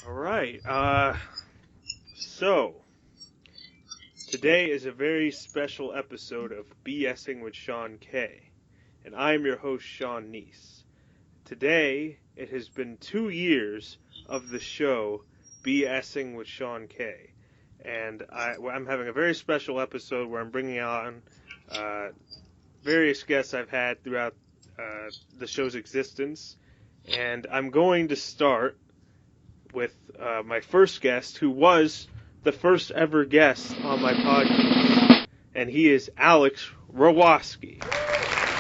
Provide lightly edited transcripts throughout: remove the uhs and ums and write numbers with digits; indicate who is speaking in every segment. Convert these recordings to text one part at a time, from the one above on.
Speaker 1: All right. So today is a very special episode of BSing with Sean K, and I'm your host, Sean Kneese. Today, it has been 2 years of the show BSing with Sean K, and I'm having a very special episode where I'm bringing on various guests I've had throughout the show's existence, and I'm going to start with my first guest, who was the first ever guest on my podcast, and he is Alex Rawoski.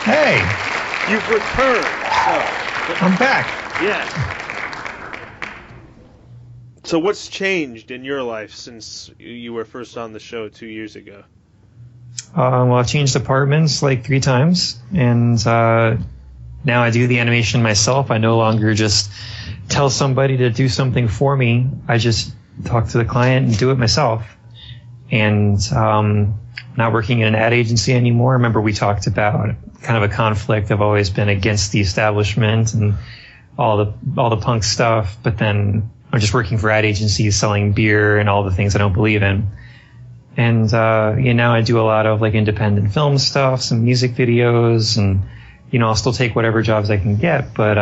Speaker 2: Hey!
Speaker 1: You've returned.
Speaker 2: I'm back.
Speaker 1: Yeah. So what's changed in your life since you were first on the show 2 years ago?
Speaker 2: Well, I've changed apartments like 3 times, and now I do the animation myself. I no longer just tell somebody to do something for me. I just talk to the client and do it myself. And not working in an ad agency anymore. Remember we talked about kind of a conflict. I've always been against the establishment and all the punk stuff, but then I'm just working for ad agencies selling beer and all the things I don't believe in. And now I do a lot of like independent film stuff, some music videos, and I'll still take whatever jobs I can get, but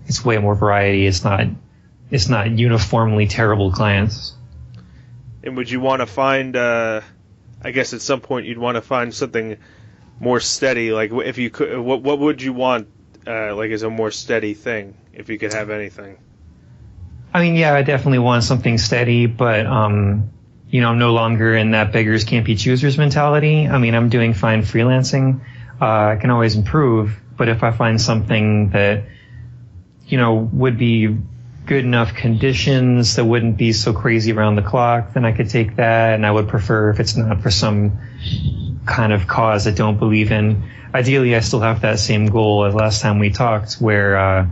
Speaker 2: it's way more variety. It's not uniformly terrible clients.
Speaker 1: And would you want to find, I guess at some point you'd want to find something more steady, like if you could, what would you want, like as a more steady thing, if you could have anything?
Speaker 2: I mean, yeah, I definitely want something steady, but, I'm no longer in that beggars can't be choosers mentality. I mean, I'm doing fine freelancing. I can always improve, but if I find something that, would be good enough conditions that wouldn't be so crazy around the clock, then I could take that, and I would prefer if it's not for some kind of cause I don't believe in. Ideally, I still have that same goal as last time we talked, where, I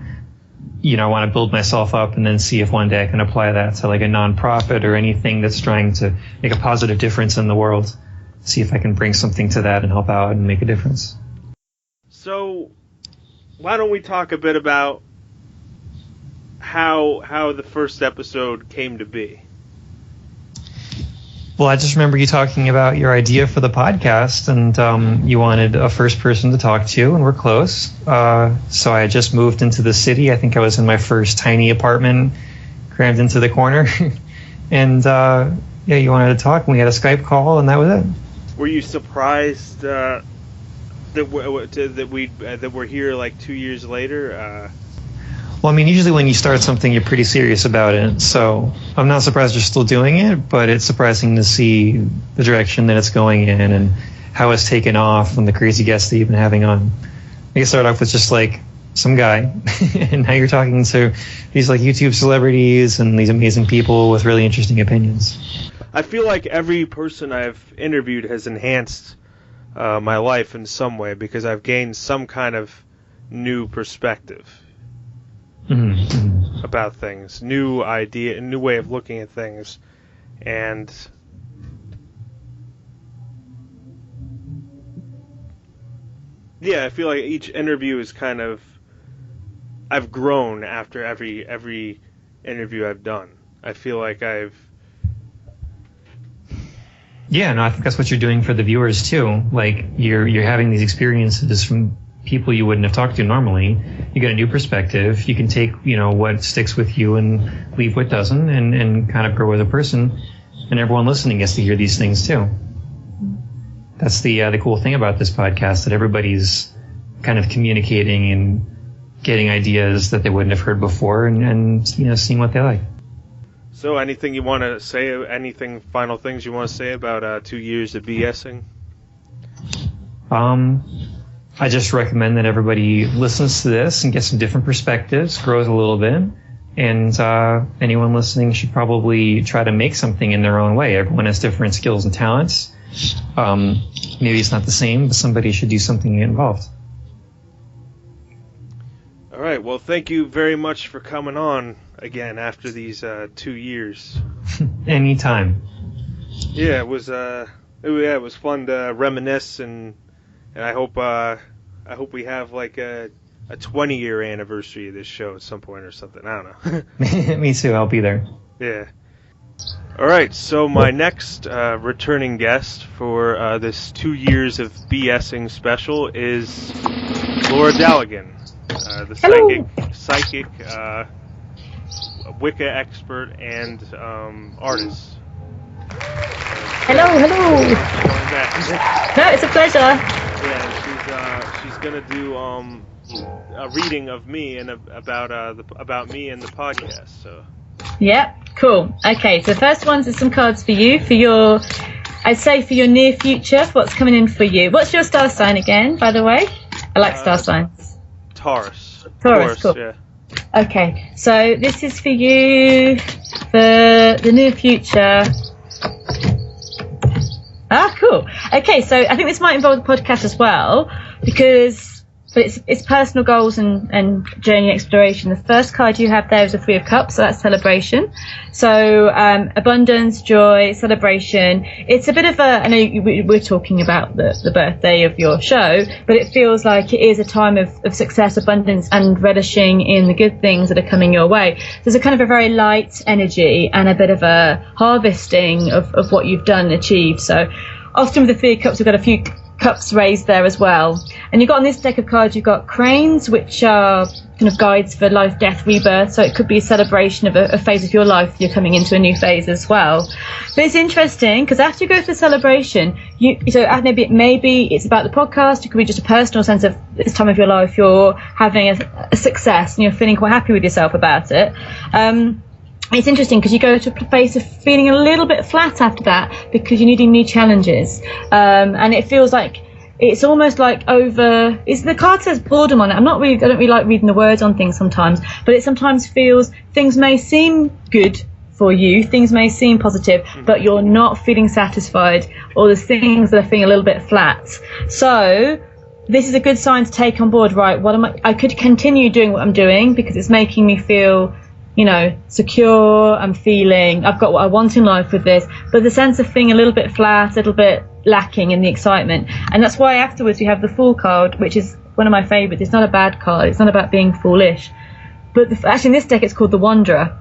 Speaker 2: want to build myself up and then see if one day I can apply that to like a nonprofit or anything that's trying to make a positive difference in the world. See if I can bring something to that and help out and make a difference.
Speaker 1: So, why don't we talk a bit about how the first episode came to be?
Speaker 2: Well, I just remember you talking about your idea for the podcast, and you wanted a first person to talk to, and we're close. So I had just moved into the city. I think I was in my first tiny apartment, crammed into the corner. And you wanted to talk, and we had a Skype call, and that was it.
Speaker 1: Were you surprised that we're here like 2 years later?
Speaker 2: Well, I mean, usually when you start something, you're pretty serious about it. So I'm not surprised you're still doing it, but it's surprising to see the direction that it's going in and how it's taken off and the crazy guests that you've been having on. You start off with just like some guy, and now you're talking to these like YouTube celebrities and these amazing people with really interesting opinions.
Speaker 1: I feel like every person I've interviewed has enhanced my life in some way because I've gained some kind of new perspective.
Speaker 2: Mm-hmm.
Speaker 1: About things, new idea, a new way of looking at things, and yeah, I feel like each interview is kind of, I've grown after every interview I've done. I feel like I
Speaker 2: think that's what you're doing for the viewers too. Like you're having these experiences from people you wouldn't have talked to normally. You get a new perspective. You can take, what sticks with you and leave what doesn't, and kind of grow as a person. And everyone listening gets to hear these things too. That's the cool thing about this podcast, that everybody's kind of communicating and getting ideas that they wouldn't have heard before, and seeing what they like.
Speaker 1: So anything you want to say, final things you want to say about 2 years of BSing?
Speaker 2: I just recommend that everybody listens to this and gets some different perspectives, grows a little bit, and anyone listening should probably try to make something in their own way. Everyone has different skills and talents. Maybe it's not the same, but somebody should do something involved.
Speaker 1: All right. Well, thank you very much for coming on again after these 2 years.
Speaker 2: Anytime.
Speaker 1: Yeah, it was fun to reminisce, and I hope we have like a 20-year anniversary of this show at some point or something. I don't know.
Speaker 2: Me too. I'll be there.
Speaker 1: Yeah. All right, so my next returning guest for this 2 years of BSing special is Laura Daligan, the psychic Wicca expert and artist.
Speaker 3: Hello. No, it's a pleasure.
Speaker 1: Yeah, she's gonna do a reading of me and about me and the podcast. So.
Speaker 3: Yep, cool. Okay, so the first ones are some cards for you for your near future. For what's coming in for you? What's your star sign again? By the way, I like star signs.
Speaker 1: Taurus.
Speaker 3: Cool.
Speaker 1: Yeah.
Speaker 3: Okay, so this is for you for the near future. Ah, cool. Okay, so I think this might involve the podcast as well, but it's personal goals and journey exploration. The first card you have there is a Three of Cups, so that's celebration. So abundance, joy, celebration. It's a bit of I know we're talking about the birthday of your show, but it feels like it is a time of success, abundance, and relishing in the good things that are coming your way. There's a kind of a very light energy and a bit of a harvesting of what you've done and achieved. So often with the Three of Cups, we've got a few cups raised there as well. And you've got on this deck of cards, you've got cranes, which are kind of guides for life, death, rebirth. So it could be a celebration of a phase of your life. You're coming into a new phase as well. But it's interesting because after you go through the celebration, maybe it's about the podcast. It could be just a personal sense of this time of your life. You're having a success and you're feeling quite happy with yourself about it. It's interesting because you go to a place of feeling a little bit flat after that because you're needing new challenges. And it feels like it's almost like the card says boredom on it. I don't really like reading the words on things sometimes, but it sometimes feels things may seem good for you, things may seem positive, but you're not feeling satisfied, or there's things that are feeling a little bit flat. So this is a good sign to take on board, right? I could continue doing what I'm doing because it's making me feel, secure. I'm feeling I've got what I want in life with this, but the sense of feeling a little bit flat, a little bit lacking in the excitement. And that's why afterwards we have the Fool card, which is one of my favorites. It's not a bad card. It's not about being foolish. But actually in this deck it's called the Wanderer.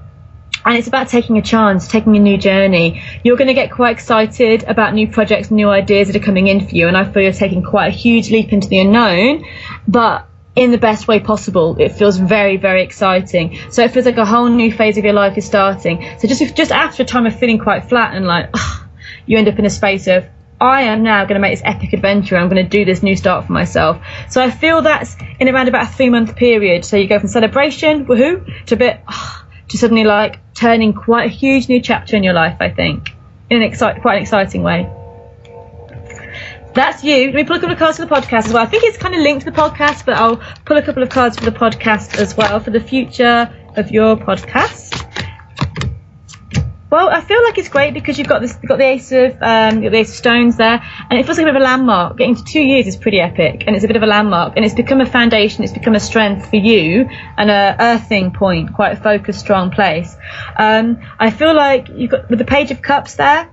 Speaker 3: And it's about taking a chance, taking a new journey. You're going to get quite excited about new projects, new ideas that are coming in for you. And I feel you're taking quite a huge leap into the unknown, but in the best way possible. It feels very, very exciting. So it feels like a whole new phase of your life is starting. So just after a time of feeling quite flat and you end up in a space of, I am now going to make this epic adventure. I'm going to do this new start for myself. So I feel that's in around about a 3-month period. So you go from celebration, woohoo, to a bit, to suddenly turning quite a huge new chapter in your life, I think, in quite an exciting way. That's you. Let me pull a couple of cards for the podcast as well. I think it's kind of linked to the podcast, but I'll pull a couple of cards for the podcast as well for the future of your podcast. Well, I feel like it's great because you've got the Ace of Stones there, and it feels like a bit of a landmark. Getting to 2 years is pretty epic, and it's a bit of a landmark, and it's become a foundation. It's become a strength for you and a earthing point, quite a focused, strong place. I feel like you've got with the Page of Cups there.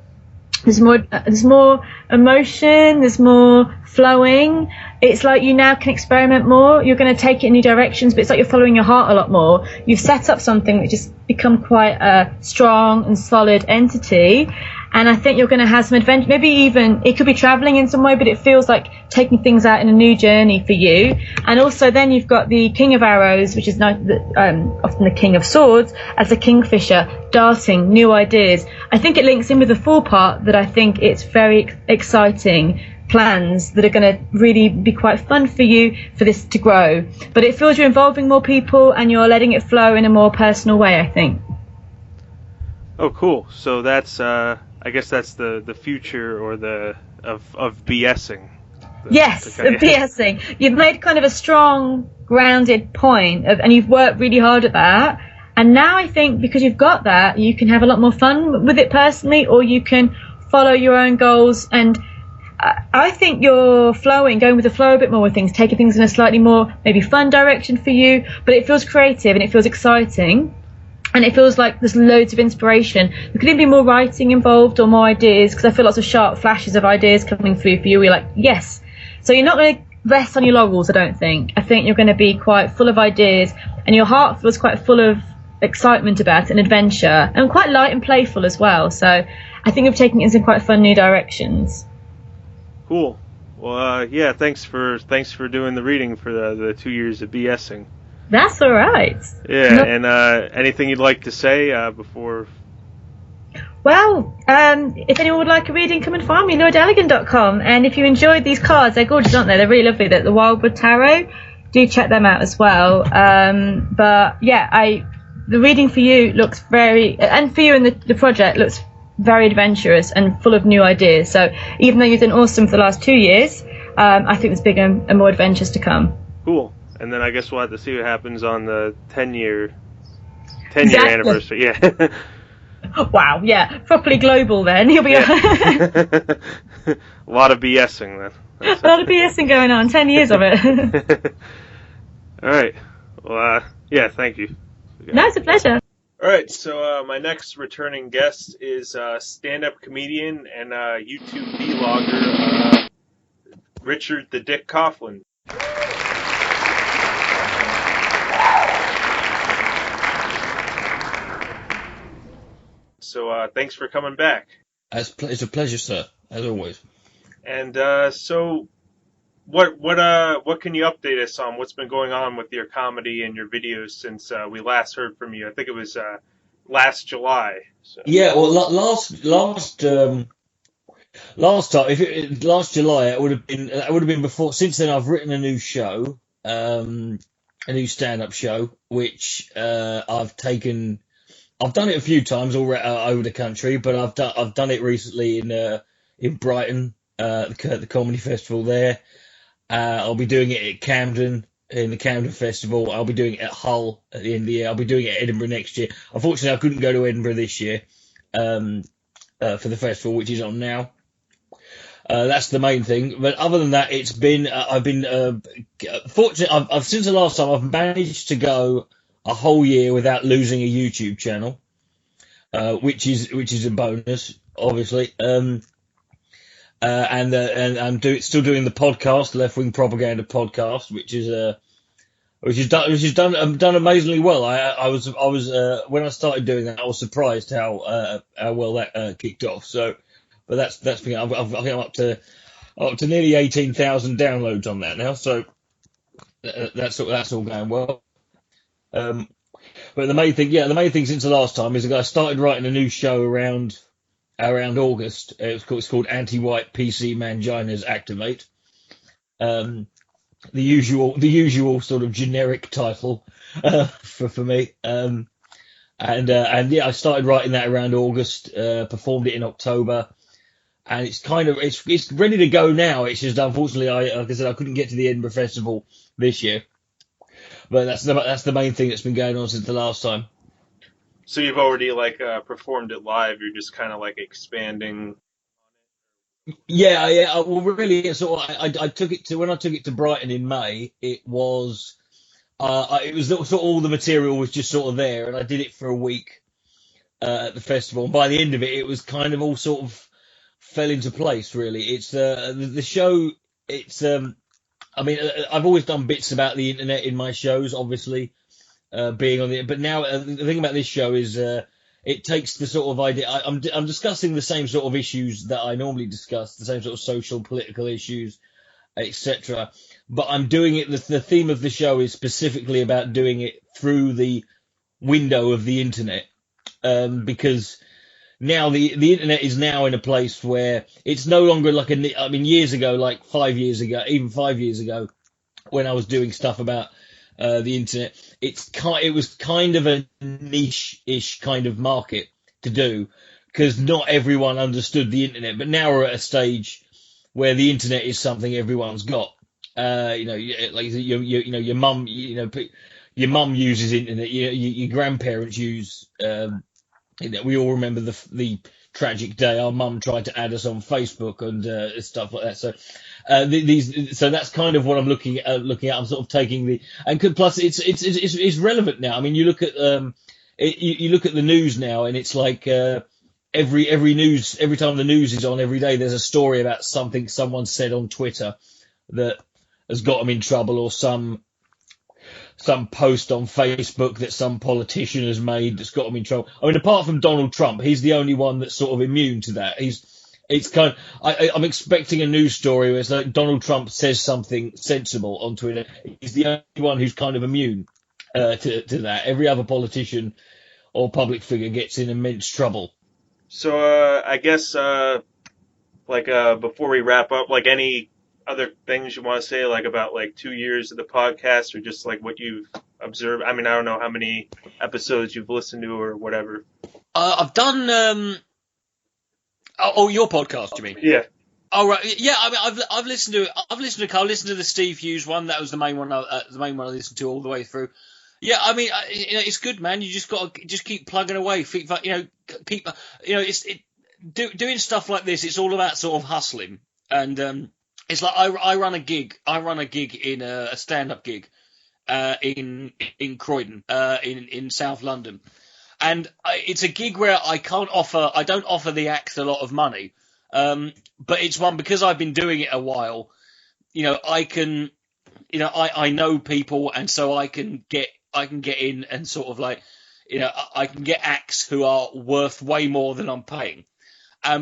Speaker 3: There's more emotion, there's more flowing. It's like you now can experiment more. You're going to take it in new directions, but it's like you're following your heart a lot more. You've set up something which has become quite a strong and solid entity. And I think you're going to have some adventure. Maybe even it could be traveling in some way, but it feels like taking things out in a new journey for you. And also then you've got the King of Arrows, which is often the King of Swords, as a kingfisher, darting new ideas. I think it links in with the Fool part that I think it's very exciting plans that are going to really be quite fun for you for this to grow. But it feels you're involving more people and you're letting it flow in a more personal way, I think.
Speaker 1: Oh, cool. So that's I guess that's the future or of BSing.
Speaker 3: Yes, BSing. You've made kind of a strong, grounded point and you've worked really hard at that. And now I think because you've got that, you can have a lot more fun with it personally, or you can follow your own goals. And I think you're going with the flow a bit more with things, taking things in a slightly more maybe fun direction for you. But it feels creative and it feels exciting. And it feels like there's loads of inspiration. There could even be more writing involved or more ideas, because I feel lots of sharp flashes of ideas coming through for you. You're like, yes. So you're not going to rest on your laurels, I don't think. I think you're going to be quite full of ideas, and your heart feels quite full of excitement about it and adventure, and quite light and playful as well. So I think we've taken it in some quite fun new directions.
Speaker 1: Cool. Well, yeah, thanks for doing the reading for the 2 years of BSing.
Speaker 3: That's all right.
Speaker 1: Yeah, and anything you'd like to say before?
Speaker 3: Well, if anyone would like a reading, come and find me, Daligan.com. And if you enjoyed these cards, they're gorgeous, aren't they? They're really lovely. The Wildwood Tarot, do check them out as well. But yeah, the reading for you looks and for you and the project looks very adventurous and full of new ideas. So even though you've done awesome for the last 2 years, I think there's bigger and more adventures to come.
Speaker 1: Cool. And then I guess we'll have to see what happens on the 10-year
Speaker 3: Exactly.
Speaker 1: anniversary. Yeah.
Speaker 3: Wow, yeah, properly global then. You'll be
Speaker 1: a lot of BSing then.
Speaker 3: A lot of BSing going on, 10 years of it.
Speaker 1: All right. Well, yeah, thank you.
Speaker 3: No, it's a pleasure.
Speaker 1: All right, so my next returning guest is stand-up comedian and YouTube vlogger Richard the Dick Coughlan. So thanks for coming back.
Speaker 4: It's a pleasure, sir, as always.
Speaker 1: And so what can you update us on? What's been going on with your comedy and your videos since we last heard from you? I think it was last July. So.
Speaker 4: Yeah, well, last time, last July, it would have been before. Since then, I've written a new show, a new stand-up show, which I've done it a few times over the country, but I've done it recently in Brighton, the comedy festival there. I'll be doing it at Camden in the Camden Festival. I'll be doing it at Hull at the end of the year. I'll be doing it at Edinburgh next year. Unfortunately, I couldn't go to Edinburgh this year for the festival, which is on now. That's the main thing. But other than that, it's been I've been fortunate. I've since the last time I've managed to go a whole year without losing a YouTube channel, which is a bonus, obviously. And I'm still doing the podcast, Left Wing Propaganda podcast, which is done amazingly well. I was when I started doing that, I was surprised how well that kicked off. So, but that's been I think I'm up to nearly 18,000 downloads on that now. So that's all going well. But the main thing since the last time is that I started writing a new show around August. It's called Anti-White PC Manginas Activate. The usual sort of generic title for me. And yeah, I started writing that around August. Performed it in October, and it's ready to go now. It's just unfortunately, like I said, I couldn't get to the Edinburgh Festival this year. But that's the main thing that's been going on since the last time.
Speaker 1: So you've already performed it live. You're just kind of expanding.
Speaker 4: Yeah. Well, really, I took it to when I took it to Brighton in May. It was sort of all the material was just sort of there, and I did it for a week at the festival. And by the end of it, it was kind of all sort of fell into place. Really, it's the show. It's I mean, I've always done bits about the internet in my shows, obviously, being on the. But now the thing about this show is it takes the sort of idea. I'm discussing the same sort of issues that I normally discuss, the same sort of social, political issues, etc. But I'm doing it. The theme of the show is specifically about doing it through the window of the internet, because now the internet is now in a place where it's no longer years ago, like 5 years ago, even 5 years ago, when I was doing stuff about the internet, it was kind of a niche-ish kind of market to do, because not everyone understood the internet. But now we're at a stage where the internet is something everyone's got. Your mum, your mum uses internet. Your grandparents use. We all remember the tragic day our mum tried to add us on Facebook and stuff like that. So so that's kind of what I'm looking at. I'm sort of taking plus it's relevant now. I mean, you look at you look at the news now, and it's like every time the news is on every day, there's a story about something someone said on Twitter that has got them in trouble, or some some post on Facebook that some politician has made that's got him in trouble. I mean, apart from Donald Trump, he's the only one that's sort of immune to that. It's kind of, I'm expecting a news story where it's like Donald Trump says something sensible on Twitter. He's the only one who's kind of immune to that. Every other politician or public figure gets in immense trouble.
Speaker 1: So I guess before we wrap up, like any other things you want to say, like about like 2 years of the podcast, or just like what you've observed? I mean, I don't know how many episodes you've listened to or whatever.
Speaker 4: I've done. Your podcast, you mean?
Speaker 1: Yeah.
Speaker 4: Oh right, yeah. I mean, I've listened to the Steve Hughes one. That was the main one. I listened to all the way through. Yeah, I mean, it's good, man. You just got to keep plugging away. Doing stuff like this. It's all about sort of hustling, and it's like I run a gig. I run a gig in a stand-up gig in Croydon, in South London. And it's a gig where I don't offer the act a lot of money. But it's one because I've been doing it a while, I know people, and so I can get in and sort of like, I can get acts who are worth way more than I'm paying.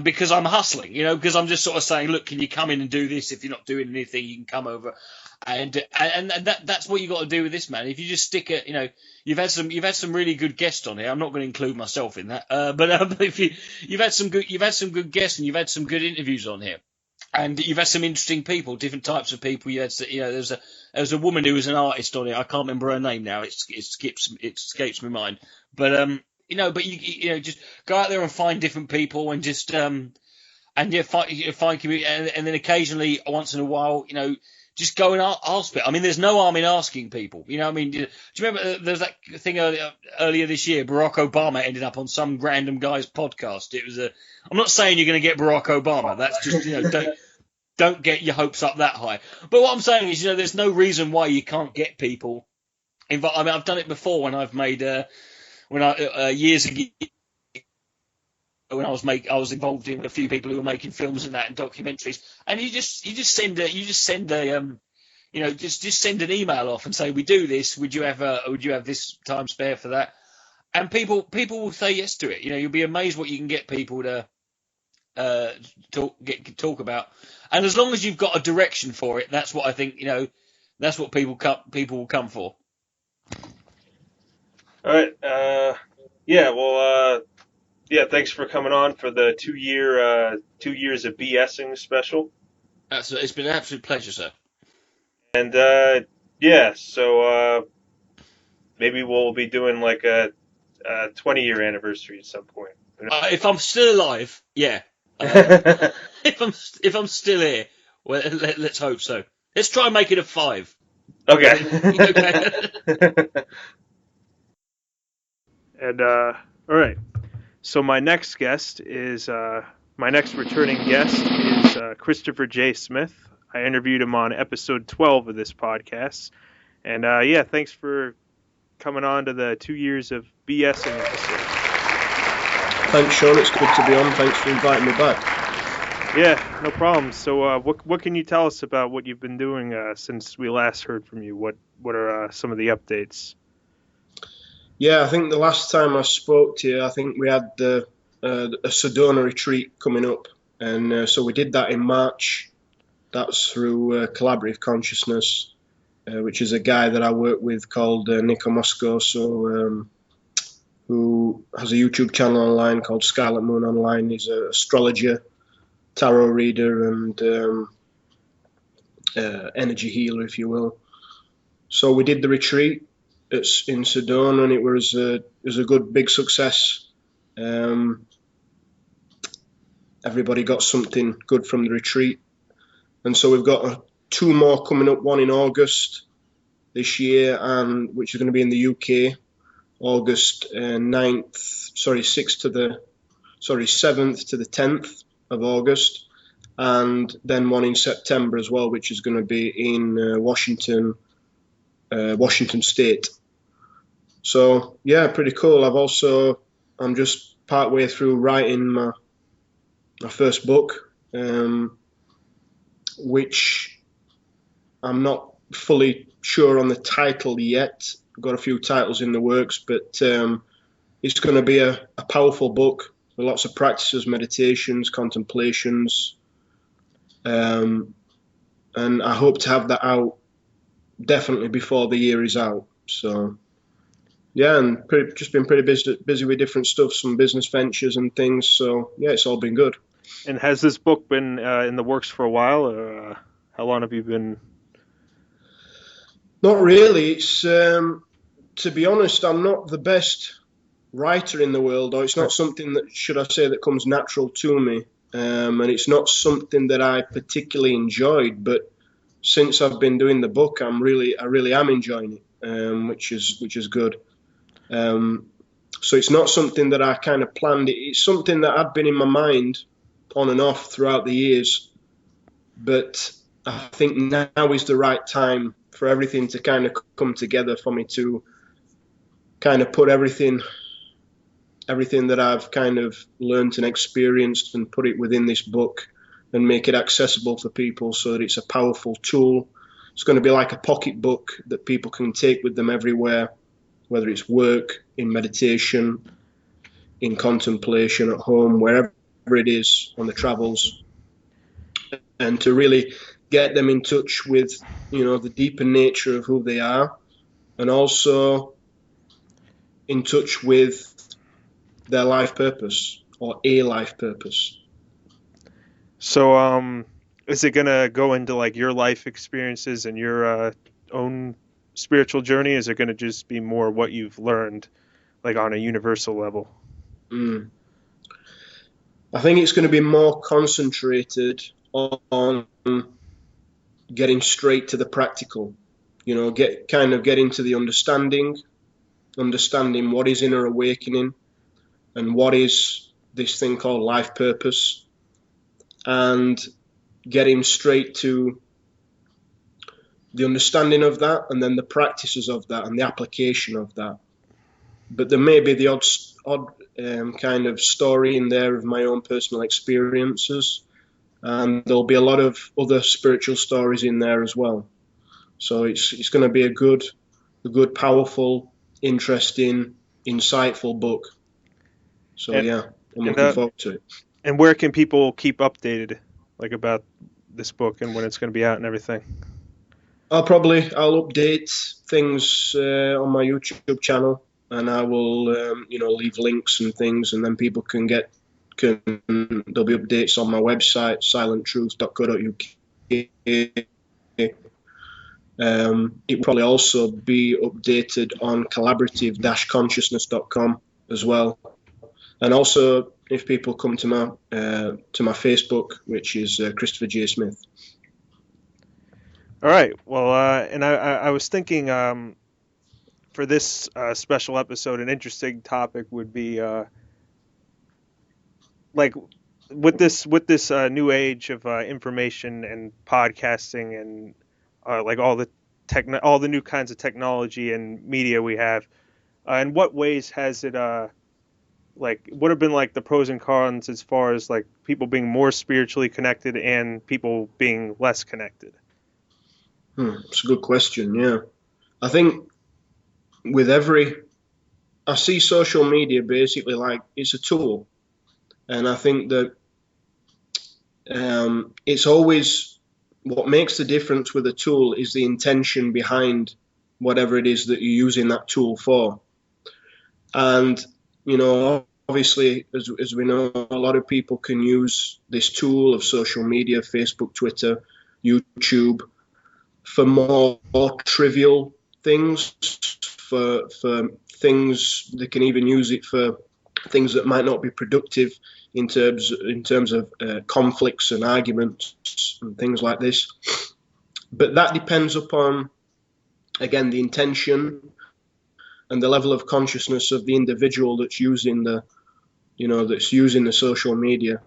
Speaker 4: Because I'm hustling, because I'm just sort of saying, look, can you come in and do this? If you're not doing anything, you can come over. And that's what you got to do with this, man. If you just stick it, you've had some really good guests on here. I'm not going to include myself in that, but if you've had some good guests, and you've had some good interviews on here, and you've had some interesting people, different types of people. You had, there was a woman who was an artist on it. I can't remember her name now. It escapes my mind, but but you just go out there and find different people, and just find community, and then occasionally, once in a while, just go and ask it. I mean, there's no harm in asking people. I mean, do you remember there's that thing earlier this year? Barack Obama ended up on some random guy's podcast. It was I'm not saying you're going to get Barack Obama. That's just don't get your hopes up that high. But what I'm saying is, there's no reason why you can't get people involved. I mean, I've done it before when I've made years ago. When I was involved in a few people who were making films and that and documentaries, and you just send an email off and say, we do this. Would you have this time spare for that? And people will say yes to it. You'll be amazed what you can get people to talk about. And as long as you've got a direction for it, that's what I think. That's what people will come for.
Speaker 1: All right. Yeah. Well. Yeah, thanks for coming on for the 2 years of BSing special.
Speaker 4: It's been an absolute pleasure, sir.
Speaker 1: And so maybe we'll be doing like a 20-year anniversary at some point.
Speaker 4: If I'm still alive, yeah. If I'm still here, well, let's hope so. Let's try and make it a 5.
Speaker 1: Okay.
Speaker 4: Okay.
Speaker 1: And all right. So my next returning guest is Christopher J. Smith. I interviewed him on episode 12 of this podcast. And thanks for coming on to the 2 years of BSing episode.
Speaker 5: Thanks, Sean. It's good to be on. Thanks for inviting me back.
Speaker 1: Yeah, no problem. So what can you tell us about what you've been doing since we last heard from you? What are some of the updates?
Speaker 5: Yeah, I think the last time I spoke to you, I think we had a Sedona retreat coming up. And so we did that in March. That's through Collaborative Consciousness, which is a guy that I work with called Nico Moscoso, who has a YouTube channel online called Scarlet Moon Online. He's an astrologer, tarot reader, and energy healer, if you will. So we did the retreat. It's in Sedona, and it was a good big success. Everybody got something good from the retreat, and so we've got 2 more coming up. One in August this year, and which is going to be in the UK, August 7th to the 10th of August, and then one in September as well, which is going to be in Washington State. So yeah, pretty cool. I'm just part way through writing my first book, which I'm not fully sure on the title yet. I've got a few titles in the works, but it's going to be a powerful book with lots of practices, meditations, contemplations, and I hope to have that out definitely before the year is out. So yeah, and just been pretty busy with different stuff, some business ventures and things. So yeah, it's all been good.
Speaker 1: And has this book been in the works for a while, or how long have you been?
Speaker 5: Not really. It's to be honest, I'm not the best writer in the world, or it's not something that, should I say, that comes natural to me, and it's not something that I particularly enjoyed. But since I've been doing the book, I really am enjoying it, which is good. So it's not something that I kind of planned. It's something that had been in my mind on and off throughout the years, but I think now is the right time for everything to kind of come together for me to kind of put everything that I've kind of learned and experienced and put it within this book and make it accessible for people so that it's a powerful tool. It's going to be like a pocket book that people can take with them everywhere, whether it's work, in meditation, in contemplation, at home, wherever it is on the travels, and to really get them in touch with, the deeper nature of who they are, and also in touch with their life purpose, or a life purpose.
Speaker 1: So, is it gonna go into like your life experiences and your own spiritual journey? Is it gonna just be more what you've learned, like on a universal level?
Speaker 5: I think it's going to be more concentrated on getting straight to the practical. Get into the understanding what is inner awakening and what is this thing called life purpose, and getting straight to the understanding of that, and then the practices of that and the application of that. But there may be the odd kind of story in there of my own personal experiences, and there'll be a lot of other spiritual stories in there as well. So it's going to be a good, powerful, interesting, insightful book. So I'm looking forward to it.
Speaker 1: And where can people keep updated, like about this book and when it's going to be out and everything?
Speaker 5: I'll update things on my YouTube channel, and I will leave links and things, and then people can there'll be updates on my website, silenttruth.co.uk. It will probably also be updated on collaborative-consciousness.com as well. And also, if people come to my Facebook, which is Christopher J. Smith.
Speaker 1: All right. Well, and I was thinking for this special episode, an interesting topic would be like with this new age of information and podcasting and like all the new kinds of technology and media we have. In what ways has it what have been like the pros and cons as far as like people being more spiritually connected and people being less connected?
Speaker 5: It's a good question. Yeah, I think I see social media basically like it's a tool, and I think that it's always what makes the difference with a tool is the intention behind whatever it is that you're using that tool for. And obviously, as we know, a lot of people can use this tool of social media, Facebook, Twitter, YouTube, for more trivial things, for things. They can even use it for things that might not be productive in terms of conflicts and arguments and things like this. But that depends upon, again, the intention and the level of consciousness of the individual that's using the social media.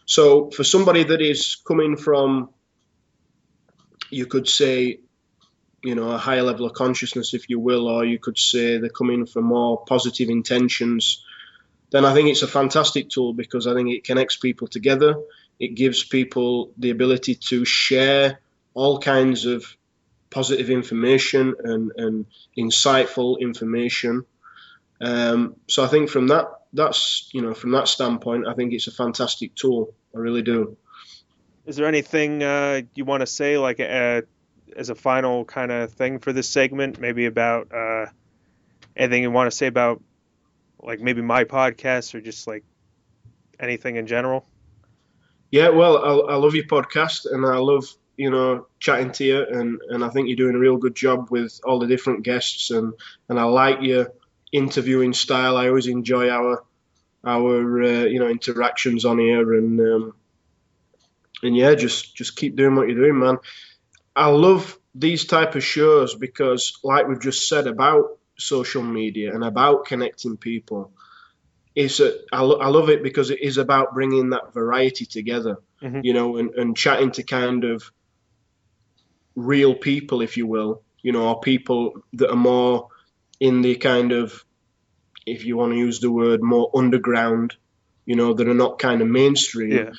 Speaker 5: So for somebody that is coming from, you could say, a higher level of consciousness, if you will, or you could say they're coming from more positive intentions, then I think it's a fantastic tool, because I think it connects people together. It gives people the ability to share all kinds of positive information and insightful information. So I think from that standpoint, I think it's a fantastic tool. I really do.
Speaker 1: Is there anything you want to say, like as a final kind of thing for this segment? Maybe about anything you want to say about, like, maybe my podcast or just like anything in general?
Speaker 5: Yeah, well, I love your podcast, and I love chatting to you, and I think you're doing a real good job with all the different guests, and I like your interviewing style. I always enjoy our interactions on here, and yeah, just keep doing what you're doing, man. I love these type of shows because, like we've just said about social media and about connecting people, I love it because it is about bringing that variety together, and chatting to kind of real people, if you will, or people that are more in the kind of, if you want to use the word, more underground, that are not kind of mainstream.
Speaker 1: Yeah.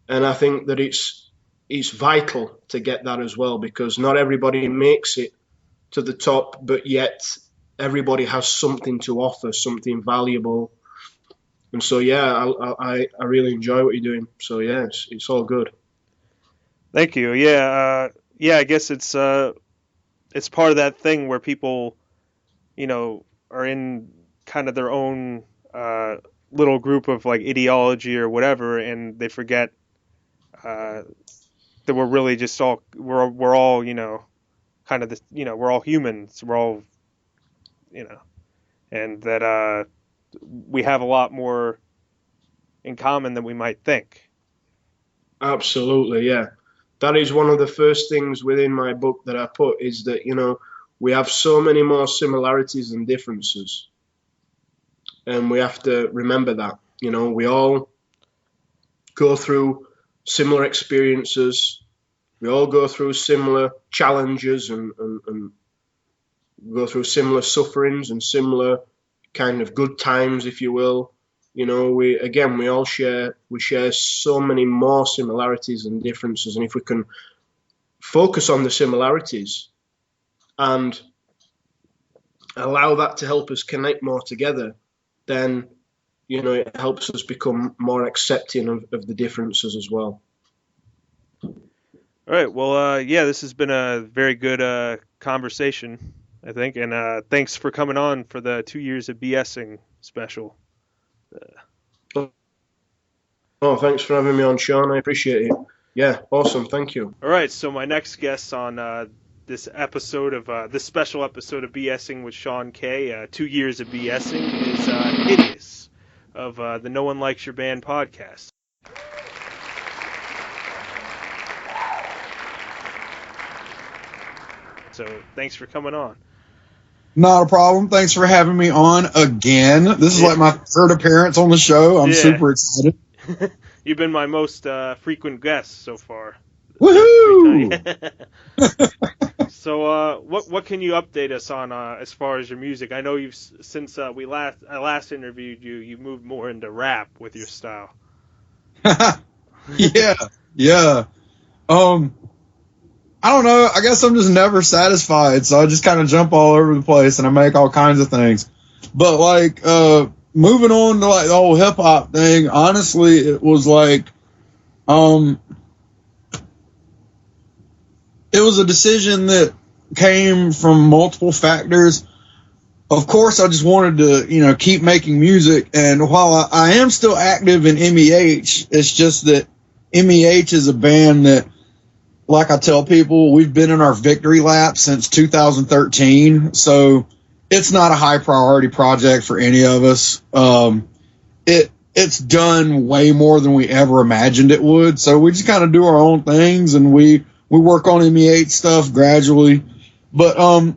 Speaker 5: And I think that it's vital to get that as well, because not everybody makes it to the top, but yet everybody has something to offer, something valuable. And so, yeah, I really enjoy what you're doing. So, yeah, it's all good.
Speaker 1: Thank you. Yeah, I guess it's part of that thing where people, are in kind of their own little group of like ideology or whatever, and they forget that we're really just we're all kind of this, we're all humans, we're all and that we have a lot more in common than we might think.
Speaker 5: Absolutely, yeah. That is one of the first things within my book that I put, is that we have so many more similarities than differences, and we have to remember that. We all go through similar experiences. We all go through similar challenges and go through similar sufferings and similar kind of good times, if you will. We all share so many more similarities than differences. And if we can focus on the similarities and allow that to help us connect more together, then, it helps us become more accepting of the differences as well.
Speaker 1: All right. Well, yeah, this has been a very good conversation, I think. And thanks for coming on for the 2 years of BSing special.
Speaker 5: Oh, thanks for having me on, Sean. I appreciate it. Yeah, awesome. Thank you.
Speaker 1: All right. So my next guest on this episode of this special episode of BSing with Sean K, 2 years of BSing, is Hideous of the No One Likes Your Band podcast. So thanks for coming on.
Speaker 6: Not a problem. Thanks for having me on again. This is like my third appearance on the show. I'm super excited.
Speaker 1: You've been my most frequent guest so far.
Speaker 6: Woohoo!
Speaker 1: So, what can you update us on as far as your music? I know you've since I last interviewed you, you moved more into rap with your style.
Speaker 6: Yeah. I don't know. I guess I'm just never satisfied, so I just kind of jump all over the place and I make all kinds of things. But like, moving on to like the whole hip hop thing, honestly, it was like, it was a decision that came from multiple factors. Of course, I just wanted to, keep making music. And while I am still active in MEH, it's just that MEH is a band that, like I tell people, we've been in our victory lap since 2013. So it's not a high priority project for any of us. It's done way more than we ever imagined it would. So we just kind of do our own things and we work on MEH stuff gradually. But I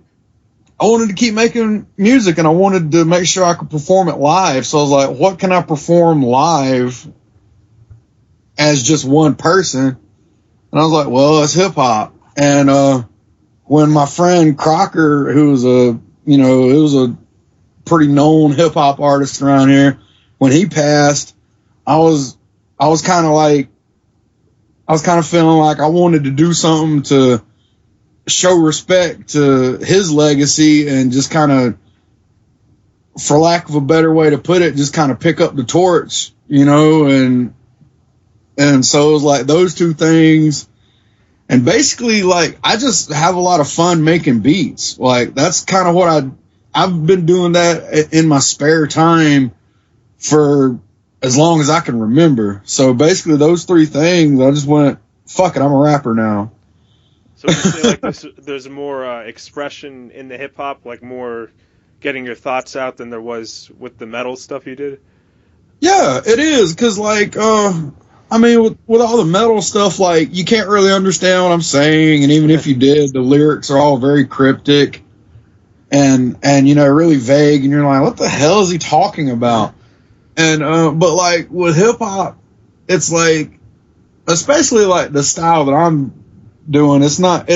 Speaker 6: wanted to keep making music and I wanted to make sure I could perform it live. So I was like, what can I perform live as just one person? And I was like, well, it's hip hop. And when my friend Crocker, who was a pretty known hip hop artist around here, when he passed, I was kind of feeling like I wanted to do something to show respect to his legacy and just kind of, for lack of a better way to put it, just kind of pick up the torch, you know, and so it was like those two things. And basically, like, I just have a lot of fun making beats. Like, that's kind of what I've been doing that in my spare time for as long as I can remember. So basically those three things, I just went, fuck it, I'm a rapper now.
Speaker 1: So would you say like there's more expression in the hip hop, like more getting your thoughts out than there was with the metal stuff you did?
Speaker 6: Yeah, it is, because like, I mean, with all the metal stuff, like, you can't really understand what I'm saying, and even if you did, the lyrics are all very cryptic and you know, really vague, and you're like, what the hell is he talking about? And but like with hip hop, it's like, especially like the style that I'm doing, it's not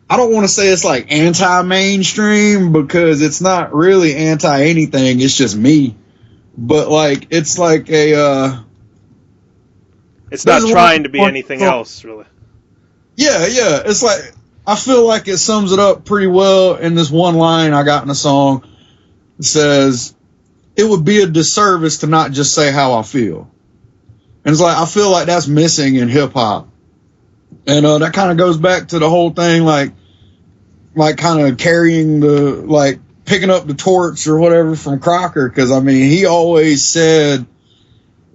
Speaker 6: I don't want to say it's like anti-mainstream, because it's not really anti-anything, it's just me. But like, it's like a
Speaker 1: it's not trying to be anything else, really.
Speaker 6: Yeah, it's like, I feel like it sums it up pretty well in this one line I got in a song. It says, it would be a disservice to not just say how I feel. And it's like, I feel like that's missing in hip hop. And that kind of goes back to the whole thing, like kind of carrying the, like, picking up the torch or whatever from Crocker. Because, I mean, he always said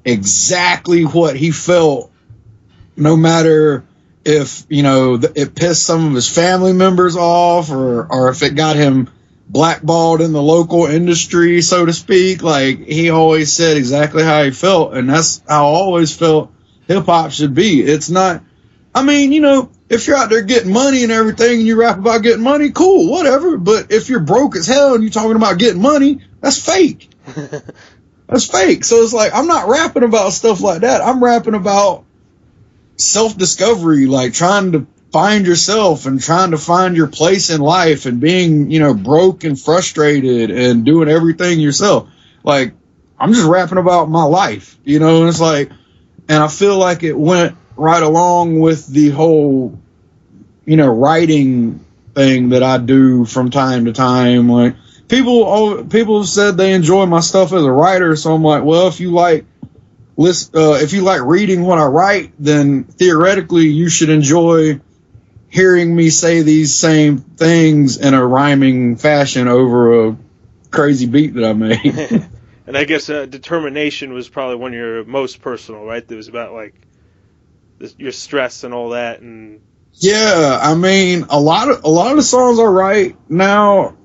Speaker 6: exactly what he felt, no matter if, you know, it pissed some of his family members off, or if it got him blackballed in the local industry, so to speak. Like, he always said exactly how he felt, and that's how I always felt hip hop should be. It's not, I mean, you know, if you're out there getting money and everything and you rap about getting money, cool, whatever. But if you're broke as hell and you're talking about getting money, that's fake. That's fake. So it's like, I'm not rapping about stuff like that. I'm rapping about self-discovery, like trying to find yourself and trying to find your place in life, and being, you know, broke and frustrated and doing everything yourself. Like, I'm just rapping about my life, you know. And it's like, and I feel like it went right along with the whole, you know, writing thing that I do from time to time. Like, people have said they enjoy my stuff as a writer, so I'm like, well, if you like reading what I write, then theoretically you should enjoy hearing me say these same things in a rhyming fashion over a crazy beat that I made.
Speaker 1: And I guess Determination was probably one of your most personal, right? That was about like your stress and all that. And
Speaker 6: yeah, I mean, a lot of the songs I write now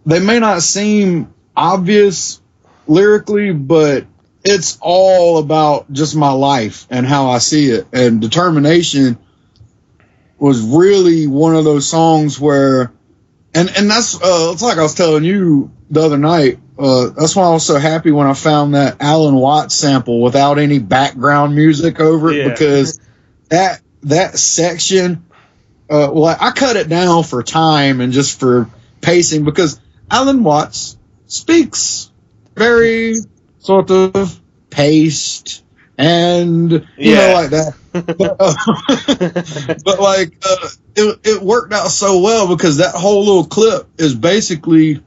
Speaker 6: they may not seem obvious lyrically, but it's all about just my life and how I see it. And Determination was really one of those songs where, and that's it's like I was telling you the other night. That's why I was so happy when I found that Alan Watts sample without any background music over it, because that section, well, I cut it down for time and just for pacing, because Alan Watts speaks very sort of paced and you know, like that. But like it worked out so well, because that whole little clip is basically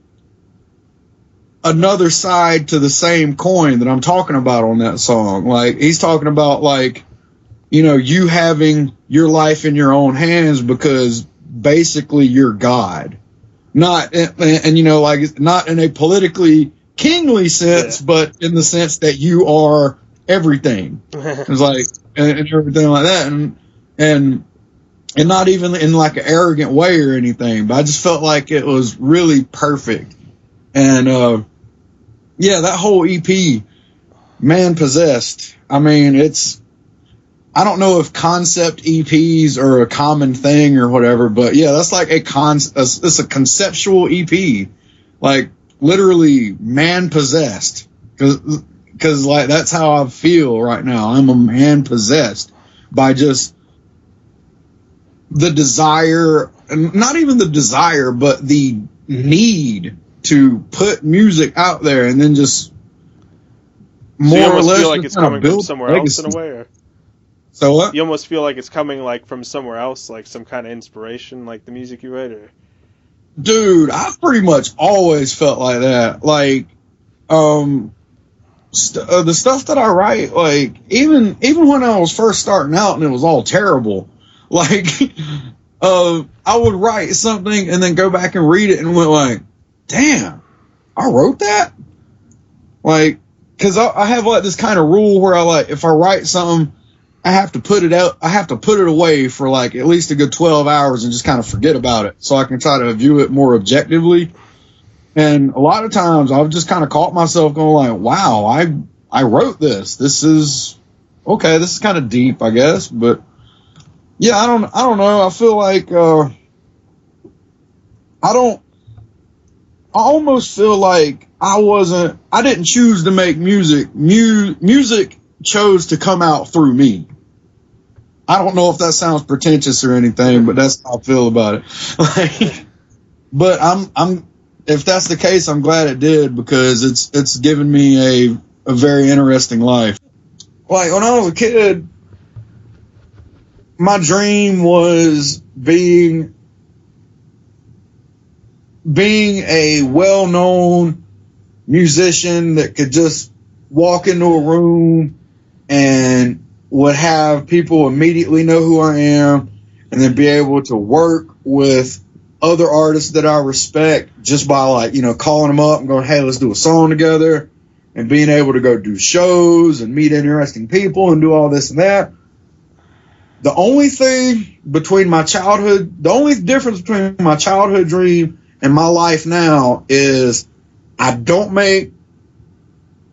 Speaker 6: another side to the same coin that I'm talking about on that song. Like, he's talking about, like, you know, you having your life in your own hands because basically you're God. Not, and you know, like, not in a politically kingly sense, but in the sense that you are everything. It's like, and everything like that. And not even in like an arrogant way or anything, but I just felt like it was really perfect. And, yeah, that whole EP, Man Possessed, I mean, I don't know if concept EPs are a common thing or whatever, but yeah, that's like it's a conceptual EP. Like, literally, man possessed. Cause like, that's how I feel right now. I'm a man possessed by just the desire, and not even the desire, but the need to put music out there and then just more or less
Speaker 1: feel like it's coming from somewhere else in a way, or?
Speaker 6: So what?
Speaker 1: You almost feel like it's coming like from somewhere else, like some kind of inspiration, like the music you write, or?
Speaker 6: Dude, I've pretty much always felt like that. Like, the stuff that I write, like, even when I was first starting out and it was all terrible, like, I would write something and then go back and read it and went like, damn, I wrote that? Like, cause I have like this kind of rule where I like, if I write something, I have to put it away for like at least a good 12 hours and just kind of forget about it so I can try to view it more objectively. And a lot of times I've just kind of caught myself going like, wow, I wrote this. This is kind of deep, I guess. But yeah, I don't know. I feel like, I almost feel like I didn't choose to make music. Music chose to come out through me. I don't know if that sounds pretentious or anything, but that's how I feel about it. Like, but if that's the case, I'm glad it did, because it's given me a very interesting life. Like, when I was a kid, my dream was being a well-known musician that could just walk into a room and would have people immediately know who I am, and then be able to work with other artists that I respect just by, like, calling them up and going, hey, let's do a song together, and being able to go do shows and meet interesting people and do all this and that. The only difference between my childhood dream and my life now is I don't make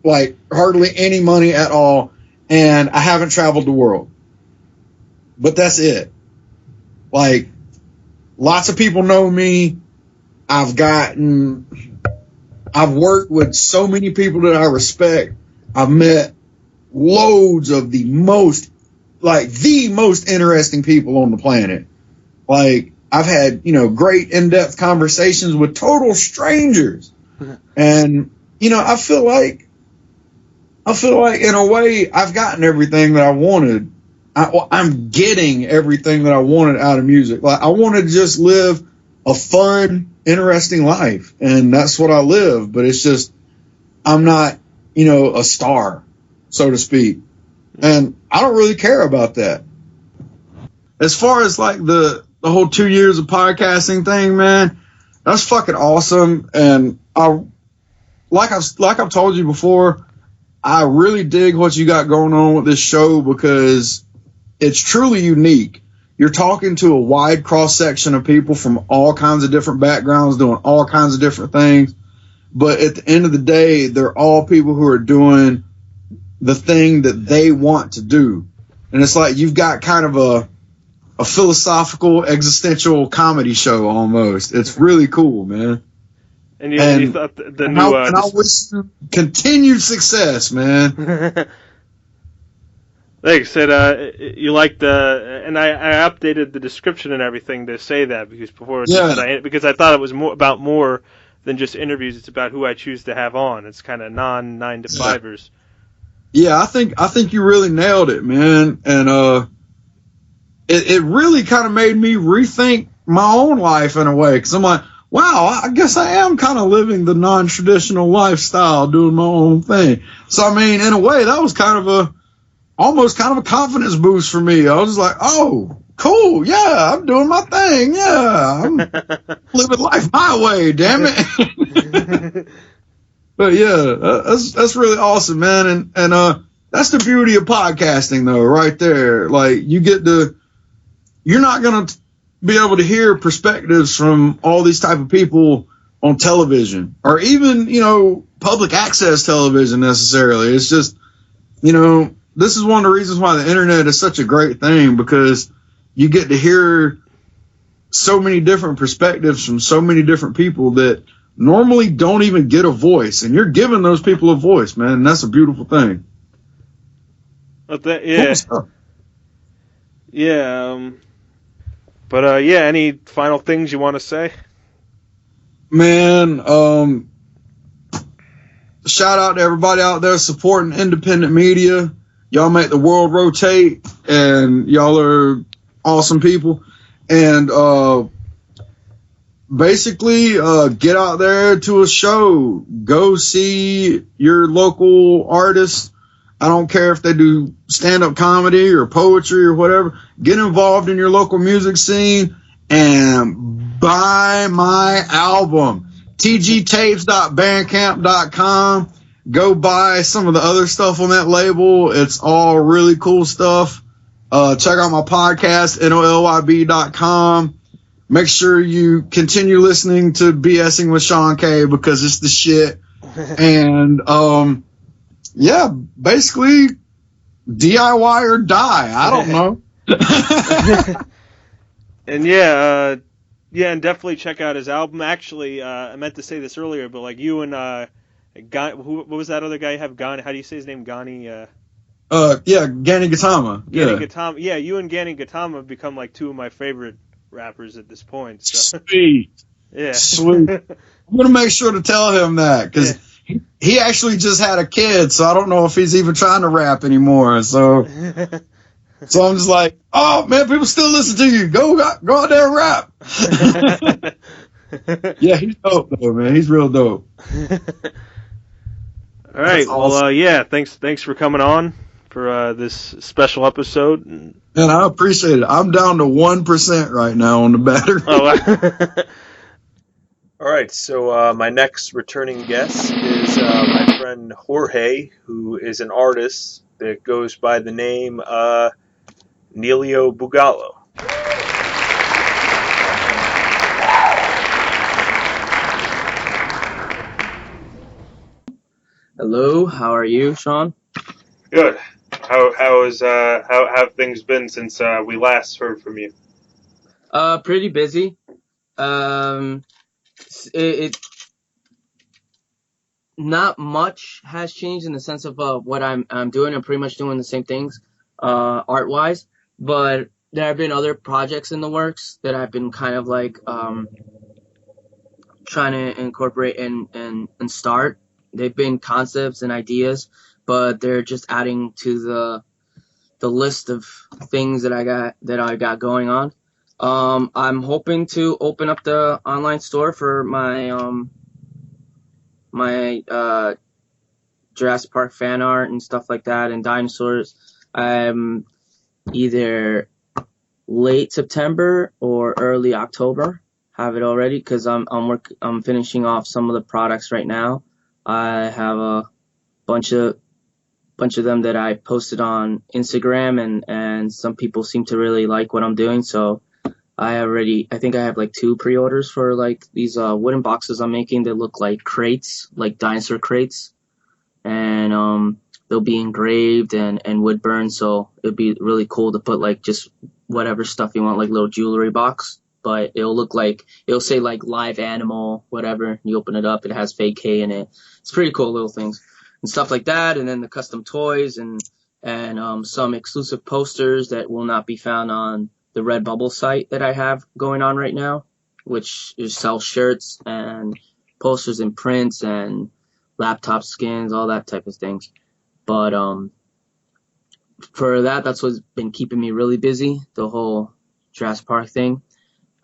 Speaker 6: like hardly any money at all, and I haven't traveled the world. But that's it. Like, lots of people know me. I've worked with so many people that I respect. I've met loads of the most interesting people on the planet. Like, I've had, great in-depth conversations with total strangers. And, I feel like in a way I've gotten everything that I wanted. I'm getting everything that I wanted out of music. Like, I want to just live a fun, interesting life, and that's what I live. But it's just, I'm not, a star, so to speak. And I don't really care about that. As far as like the whole 2 years of podcasting thing, man, that's fucking awesome. And like I've told you before, I really dig what you got going on with this show, because it's truly unique. You're talking to a wide cross section of people from all kinds of different backgrounds, doing all kinds of different things. But at the end of the day, they're all people who are doing the thing that they want to do. And it's like you've got kind of a philosophical, existential comedy show almost. It's really cool, man.
Speaker 1: And you thought the new...
Speaker 6: I wish you continued success, man.
Speaker 1: Like I said, you liked and I updated the description and everything to say that, because before because I thought it was more than just interviews. It's about who I choose to have on. It's kind of non 9-to-5ers.
Speaker 6: Yeah, I think you really nailed it, man. And it really kind of made me rethink my own life in a way, because I'm like, wow, I guess I am kind of living the non-traditional lifestyle, doing my own thing. So, I mean, in a way, that was almost kind of a confidence boost for me. I was just like, oh, cool, yeah, I'm doing my thing, yeah, I'm living life my way, damn it. But yeah, that's really awesome, man. And that's the beauty of podcasting, though, right there. Like, you're not going to be able to hear perspectives from all these type of people on television, or even, public access television necessarily. It's just, this is one of the reasons why the internet is such a great thing, because you get to hear so many different perspectives from so many different people that normally don't even get a voice, and you're giving those people a voice, man. And that's a beautiful thing.
Speaker 1: Yeah.
Speaker 6: Cool.
Speaker 1: Yeah. But any final things you want to say?
Speaker 6: Man, shout out to everybody out there supporting independent media. Y'all make the world rotate, and y'all are awesome people. And basically, get out there to a show. Go see your local artists. I don't care if they do stand-up comedy or poetry or whatever. Get involved in your local music scene and buy my album, tgtapes.bandcamp.com. Go buy some of the other stuff on that label. It's all really cool stuff. Check out my podcast, nolyb.com. Make sure you continue listening to BSing with Sean K, because it's the shit. And, yeah, basically DIY or die. I don't know.
Speaker 1: And and definitely check out his album. Actually, I meant to say this earlier, but like you and what was that other guy you have? Gani? How do you say his name? Gani?
Speaker 6: Gani Gatama.
Speaker 1: Gani Gatama. Yeah, you and Gani Gatama have become like two of my favorite rappers at this point. So.
Speaker 6: Sweet.
Speaker 1: Yeah.
Speaker 6: Sweet. I'm gonna make sure to tell him that, because he actually just had a kid, so I don't know if he's even trying to rap anymore. So I'm just like, oh man, people still listen to you. Go out there and rap. Yeah, he's dope though, man. He's real dope.
Speaker 1: All right. Awesome. Well, thanks for coming on for this special episode. And
Speaker 6: I appreciate it. I'm down to 1% right now on the battery.
Speaker 1: All right, so my next returning guest is my friend Jorge, who is an artist that goes by the name Nelio Bugallo.
Speaker 7: Hello, how are you, Sean?
Speaker 1: Good. How have things been since we last heard from you?
Speaker 7: Pretty busy. It not much has changed in the sense of what I'm doing. I'm pretty much doing the same things art wise, but there have been other projects in the works that I've been kind of like trying to incorporate and start. They've been concepts and ideas, but they're just adding to the list of things that I got going on. I'm hoping to open up the online store for my Jurassic Park fan art and stuff like that, and dinosaurs. Either late September or early October. Have it already, because I'm finishing off some of the products right now. I have a bunch of them that I posted on Instagram, and some people seem to really like what I'm doing, so I think I have like 2 pre-orders for like these wooden boxes I'm making that look like crates, like dinosaur crates, and they'll be engraved and wood burned, so it'd be really cool to put like just whatever stuff you want, like little jewelry box, but it'll say like live animal, whatever. You open it up, it has fake K in it. It's pretty cool little things and stuff like that, and then the custom toys and some exclusive posters that will not be found on the Redbubble site that I have going on right now, which sells shirts and posters and prints and laptop skins, all that type of things. But for that's what's been keeping me really busy, the whole Jurassic Park thing.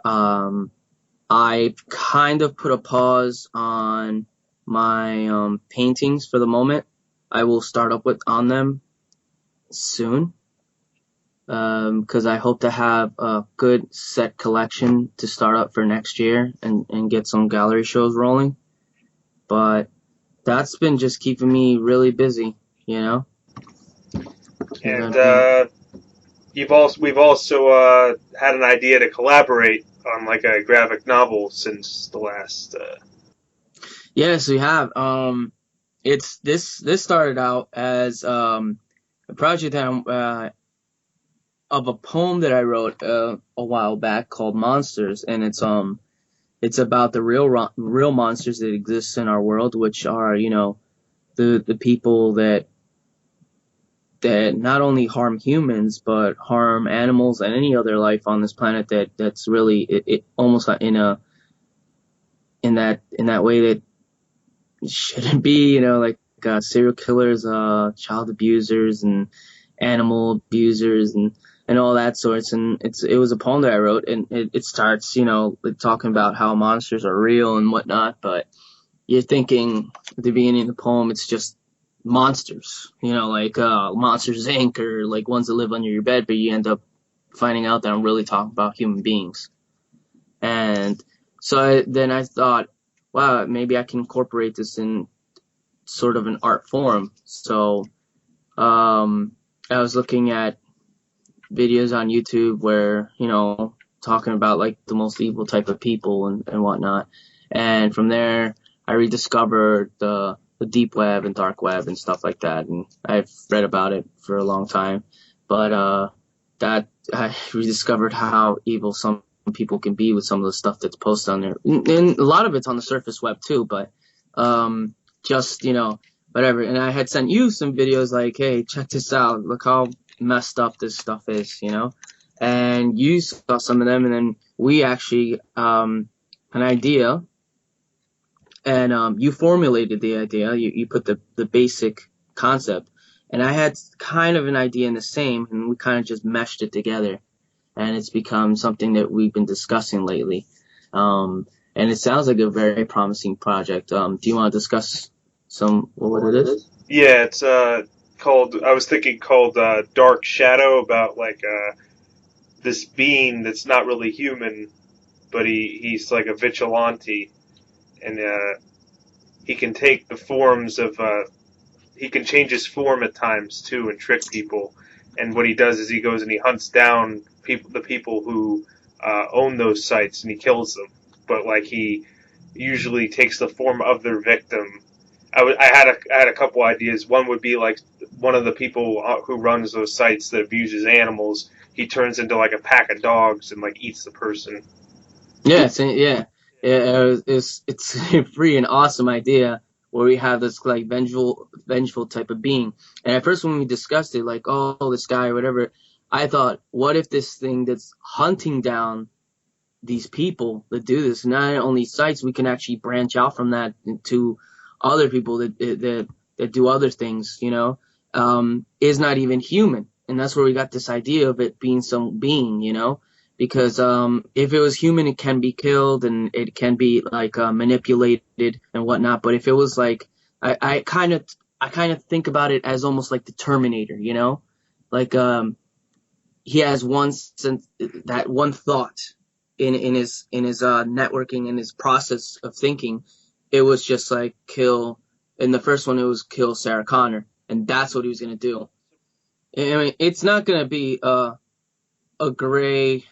Speaker 7: I kind of put a pause on my paintings for the moment. I will start up on them soon, because I hope to have a good set collection to start up for next year and get some gallery shows rolling. But that's been just keeping me really busy, you know.
Speaker 1: And we've also had an idea to collaborate on like a graphic novel since the last.
Speaker 7: Yes, we have. It's this started out as a project that of a poem that I wrote a while back called Monsters, and it's about the real monsters that exist in our world, which are, you know, the people that not only harm humans but harm animals and any other life on this planet that's really it almost in that way that shouldn't be, you know, like serial killers, child abusers, and animal abusers and all that sorts. And it was a poem that I wrote, and it starts, like talking about how monsters are real and whatnot, but you're thinking at the beginning of the poem, it's just monsters, like Monsters Inc. or like ones that live under your bed, but you end up finding out that I'm really talking about human beings. And so then I thought, wow, maybe I can incorporate this in sort of an art form. So I was looking at videos on YouTube where, talking about like the most evil type of people and whatnot. And from there, I rediscovered the deep web and dark web and stuff like that. And I've read about it for a long time. But that I rediscovered how evil some people can be with some of the stuff that's posted on there. And a lot of it's on the surface web too, but just, whatever. And I had sent you some videos like, hey, check this out. Look how messed up this stuff is, And you saw some of them, and then we actually an idea. And you formulated the idea. You put the basic concept. And I had kind of an idea in the same, and we kind of just meshed it together. And it's become something that we've been discussing lately. And it sounds like a very promising project. Do you want to discuss what it is?
Speaker 1: Yeah, it's called Dark Shadow, about like this being that's not really human, but he's like a vigilante, and he can take the forms of he can change his form at times too and trick people. And what he does is he goes and he hunts down the people who own those sites, and he kills them. But like he usually takes the form of their victim. I had a couple ideas. One would be like one of the people who runs those sites that abuses animals. He turns into like a pack of dogs and like eats the person.
Speaker 7: Yeah, it's a pretty an awesome idea where we have this like vengeful type of being. And at first when we discussed it, like, oh, this guy or whatever, I thought, what if this thing that's hunting down these people that do this, not only sites, we can actually branch out from that to other people that do other things, is not even human. And that's where we got this idea of it being some being, because if it was human, it can be killed and it can be like manipulated and whatnot. But if it was like, I kind of think about it as almost like the Terminator, like he has that one thought in his networking and his process of thinking. It was just like kill. In the first one, it was kill Sarah Connor, and that's what he was gonna do. I mean, it's not gonna be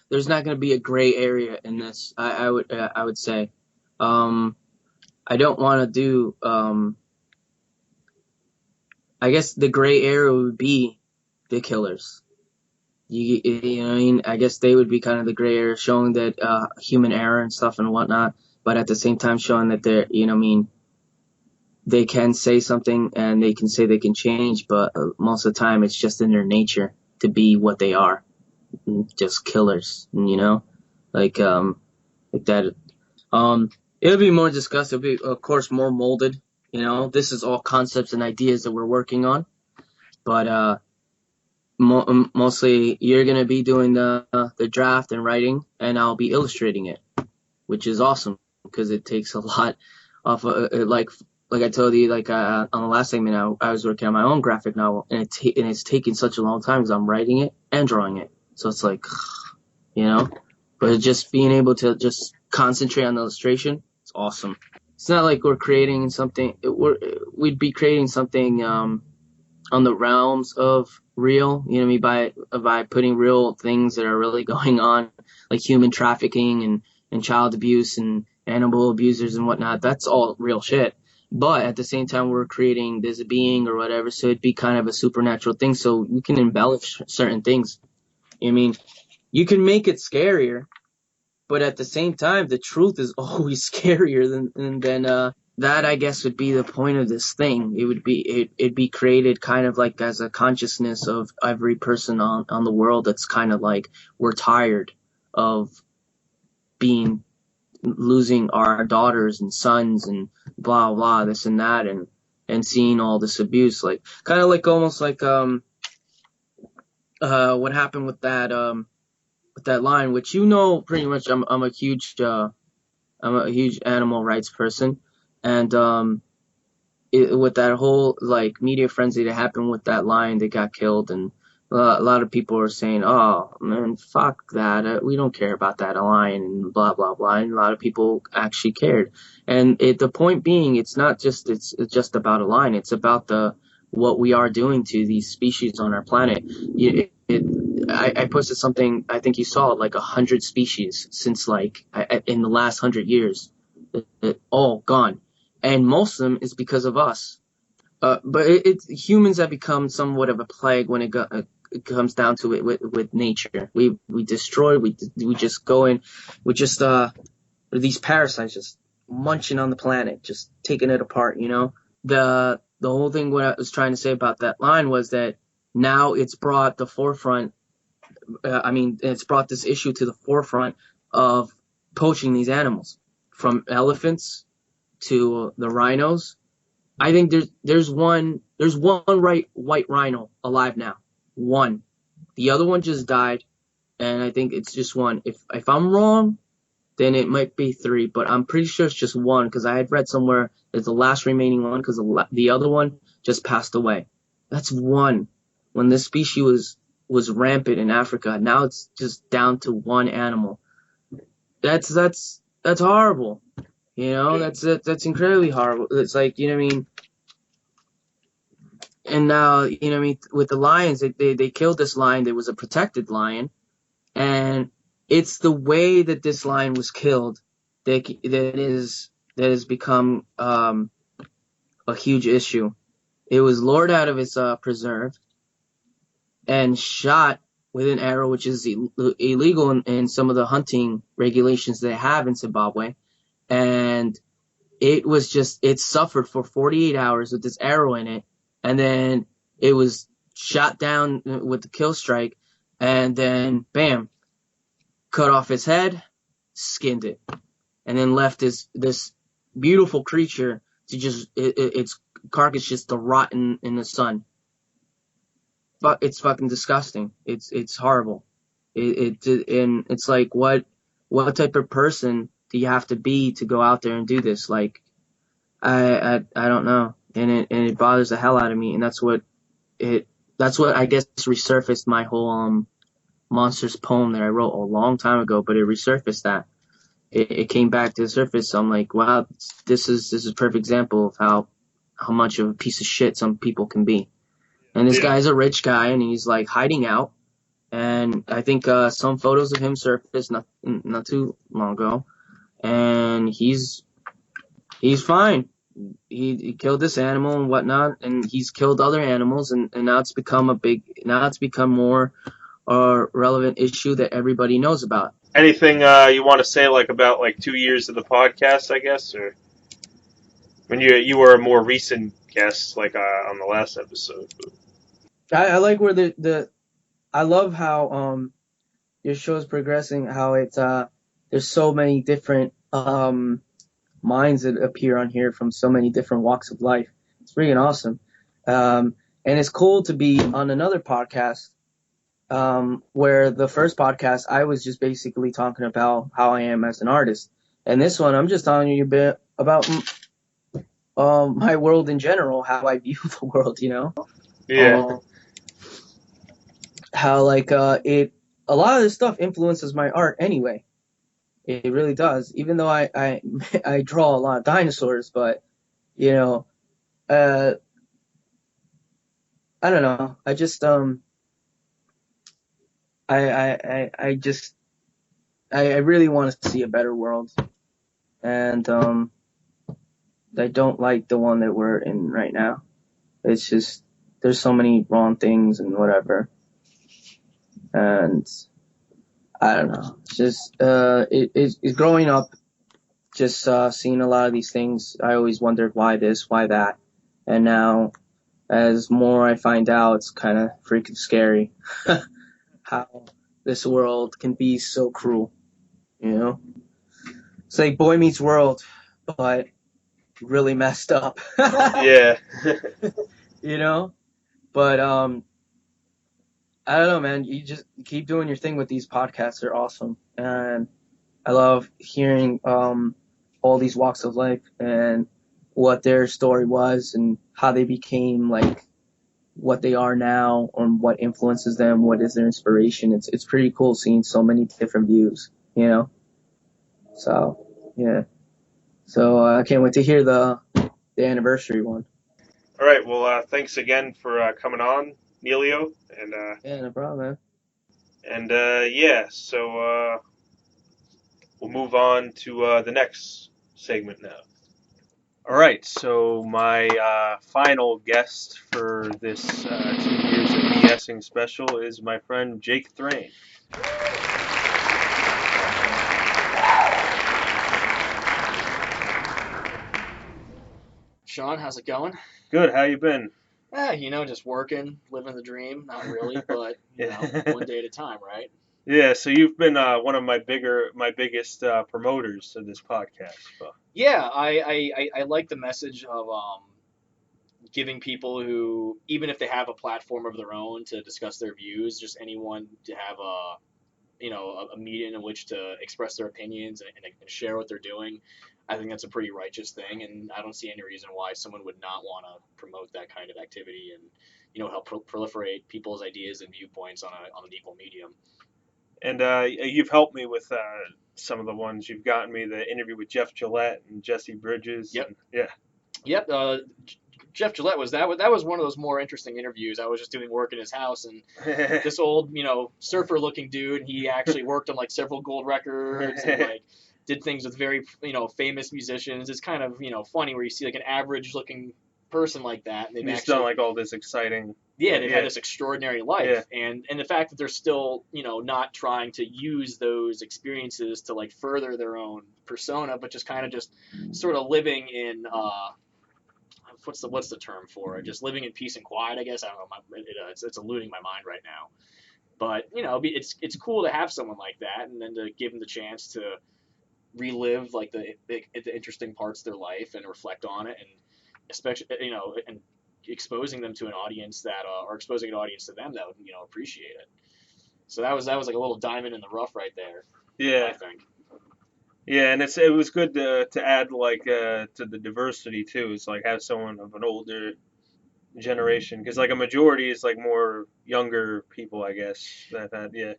Speaker 7: there's not going to be a gray area in this. I would say, I don't want to do, I guess the gray area would be the killers. You know what I mean? I guess they would be kind of the gray area, showing that, human error and stuff and whatnot, but at the same time showing that they're, they can say something and they can say they can change, but most of the time it's just in their nature to be what they are. Just killers, like that. It'll be more discussed. It'll be, of course, more molded. This is all concepts and ideas that we're working on. But mostly, you're gonna be doing the draft and writing, and I'll be illustrating it, which is awesome because it takes a lot of like I told you, like on the last segment, I was working on my own graphic novel, and it's taking such a long time because I'm writing it and drawing it. So it's like, but just being able to just concentrate on the illustration, it's awesome. It's not like we're creating something, we'd be creating something on the realms of real, by putting real things that are really going on, like human trafficking and child abuse and animal abusers and whatnot. That's all real shit. But at the same time, we're creating this being or whatever, so it'd be kind of a supernatural thing. So we can embellish certain things. You can make it scarier, but at the same time, the truth is always scarier than that. I guess would be the point of this thing. It'd be created kind of like as a consciousness of every person on the world. That's kind of like we're tired of losing our daughters and sons and blah blah this and that and seeing all this abuse, like kind of like almost like what happened with that lion, which pretty much. I'm a huge animal rights person, and with that whole like media frenzy that happened with that lion that got killed, and a lot of people are saying, "Oh man, fuck that. We don't care about that lion," and blah blah blah. And a lot of people actually cared. And the point being, it's just about a lion. It's about what we are doing to these species on our planet. I posted something. I think you saw it, like 100 species since in the last 100 years, all gone, and most of them is because of us. But it's humans have become somewhat of a plague when it comes down to it with nature. We destroy. We just go in. We just these parasites just munching on the planet, just taking it apart. The whole thing. What I was trying to say about that line was that now it's brought the forefront. It's brought this issue to the forefront of poaching these animals, from elephants to the rhinos. I think there's one white rhino alive now. One. The other one just died, and I think it's just one. If I'm wrong, then it might be 3, but I'm pretty sure it's just one, because I had read somewhere it's the last remaining one, because the other one just passed away. That's one. When this species was rampant in Africa, now it's just down to one animal. That's horrible. That's incredibly horrible. It's like, and now, with the lions, they killed this lion that was a protected lion, and it's the way that this lion was killed that has become a huge issue. It was lured out of its preserve and shot with an arrow, which is illegal in some of the hunting regulations they have in Zimbabwe. And it suffered for 48 hours with this arrow in it. And then it was shot down with the kill strike. And then, bam, cut off its head, skinned it. And then left this beautiful creature to its carcass just to rot in the sun. But it's fucking disgusting. It's horrible. And it's like, what type of person do you have to be to go out there and do this? Like, I don't know. And it bothers the hell out of me. And that's what I guess resurfaced my whole monsters poem that I wrote a long time ago. But it resurfaced that. It came back to the surface. So I'm like, wow, this is a perfect example of how much of a piece of shit some people can be. And this guy's a rich guy, and he's like hiding out. And I think some photos of him surfaced not too long ago, and he's fine. He killed this animal and whatnot, and he's killed other animals, and now it's become more relevant issue that everybody knows about.
Speaker 1: Anything you want to say about 2 years of the podcast, I guess, or when you were a more recent guest on the last episode?
Speaker 7: I like where I love how your show is progressing. How it's there's so many different minds that appear on here from so many different walks of life. It's freaking awesome. And it's cool to be on another podcast where the first podcast I was just basically talking about how I am as an artist, and this one I'm just telling you a bit about my world in general, how I view the world.
Speaker 1: Yeah.
Speaker 7: How a lot of this stuff influences my art anyway. It really does. Even though I draw a lot of dinosaurs, but I don't know. I just I really want to see a better world, and I don't like the one that we're in right now. It's just there's so many wrong things and whatever. And I don't know. It's just it's growing up, just seeing a lot of these things. I always wondered why this, why that, and now as more I find out, it's kind of freaking scary how this world can be so cruel. It's like Boy Meets World, but really messed up.
Speaker 1: Yeah.
Speaker 7: But I don't know, man. You just keep doing your thing with these podcasts. They're awesome, and I love hearing all these walks of life and what their story was and how they became like what they are now, or what influences them, what is their inspiration. It's pretty cool seeing so many different views, you know. So yeah. So I can't wait to hear the anniversary one.
Speaker 1: All right. Well, thanks again for coming on, Nelio, and
Speaker 7: Yeah, no problem, man.
Speaker 1: yeah. So we'll move on to the next segment now. All right. So my final guest for this 2 years of BSing special is my friend Jake Thrain.
Speaker 8: Sean, how's it going?
Speaker 1: Good. How you been?
Speaker 8: Just working, living the dream. Not really, but one day at a time, right?
Speaker 1: Yeah, so you've been one of my biggest promoters of this podcast. So.
Speaker 8: Yeah, I like the message of giving people who, even if they have a platform of their own to discuss their views, just anyone to have a medium in which to express their opinions and share what they're doing. I think that's a pretty righteous thing, and I don't see any reason why someone would not want to promote that kind of activity and help proliferate people's ideas and viewpoints on an equal medium.
Speaker 1: And you've helped me with some of the ones. You've gotten me the interview with Jeff Gillette and Jesse Bridges.
Speaker 8: Yep.
Speaker 1: And, yeah.
Speaker 8: Yep. Jeff Gillette that was one of those more interesting interviews. I was just doing work in his house, and this old surfer-looking dude. He actually worked on like several gold records and like did things with very famous musicians. It's kind of funny where you see like an average-looking person like that, and they've actually
Speaker 1: done like all this exciting.
Speaker 8: Yeah, they've had this extraordinary life, and the fact that they're still not trying to use those experiences to like further their own persona, but just kind of just sort of living in what's the term for it? Just living in peace and quiet, I guess. I don't know. It's eluding my mind right now. But it's cool to have someone like that, and then to give them the chance to relive like the interesting parts of their life and reflect on it, and especially and exposing them to an audience that or exposing an audience to them that would appreciate it. So that was like a little diamond in the rough right there.
Speaker 1: Yeah,
Speaker 8: I think.
Speaker 1: Yeah, and it was good to add like to the diversity too. It's like have someone of an older generation, because like a majority is like more younger people, I guess.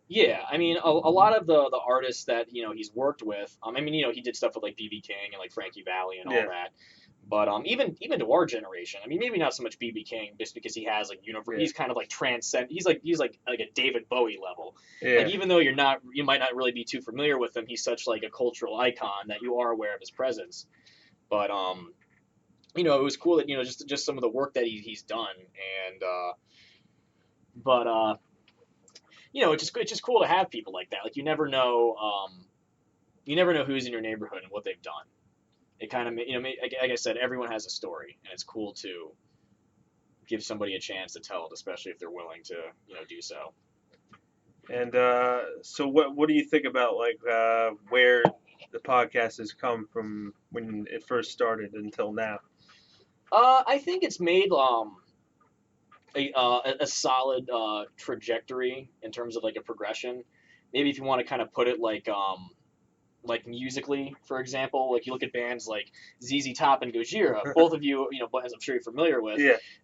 Speaker 8: Yeah, I mean a lot of the artists that he's worked with. I mean he did stuff with like BB King and like Frankie Valli and all that. But even to our generation, I mean, maybe not so much BB King, just because he has like he's kind of like transcend. He's like a David Bowie level.
Speaker 1: Yeah.
Speaker 8: Like even though you might not really be too familiar with him, he's such like a cultural icon that you are aware of his presence. But it was cool that just some of the work that he's done, and it's just cool to have people like that. Like you never know who's in your neighborhood and what they've done. It kind of, like I said, everyone has a story, and it's cool to give somebody a chance to tell it, especially if they're willing to, do so.
Speaker 1: And so, what do you think about like where the podcast has come from when it first started until now?
Speaker 8: I think it's made a solid trajectory in terms of like a progression. Maybe if you want to kind of put it like musically, for example, like you look at bands like ZZ Top and Gojira, both of you, as I'm sure you're familiar with,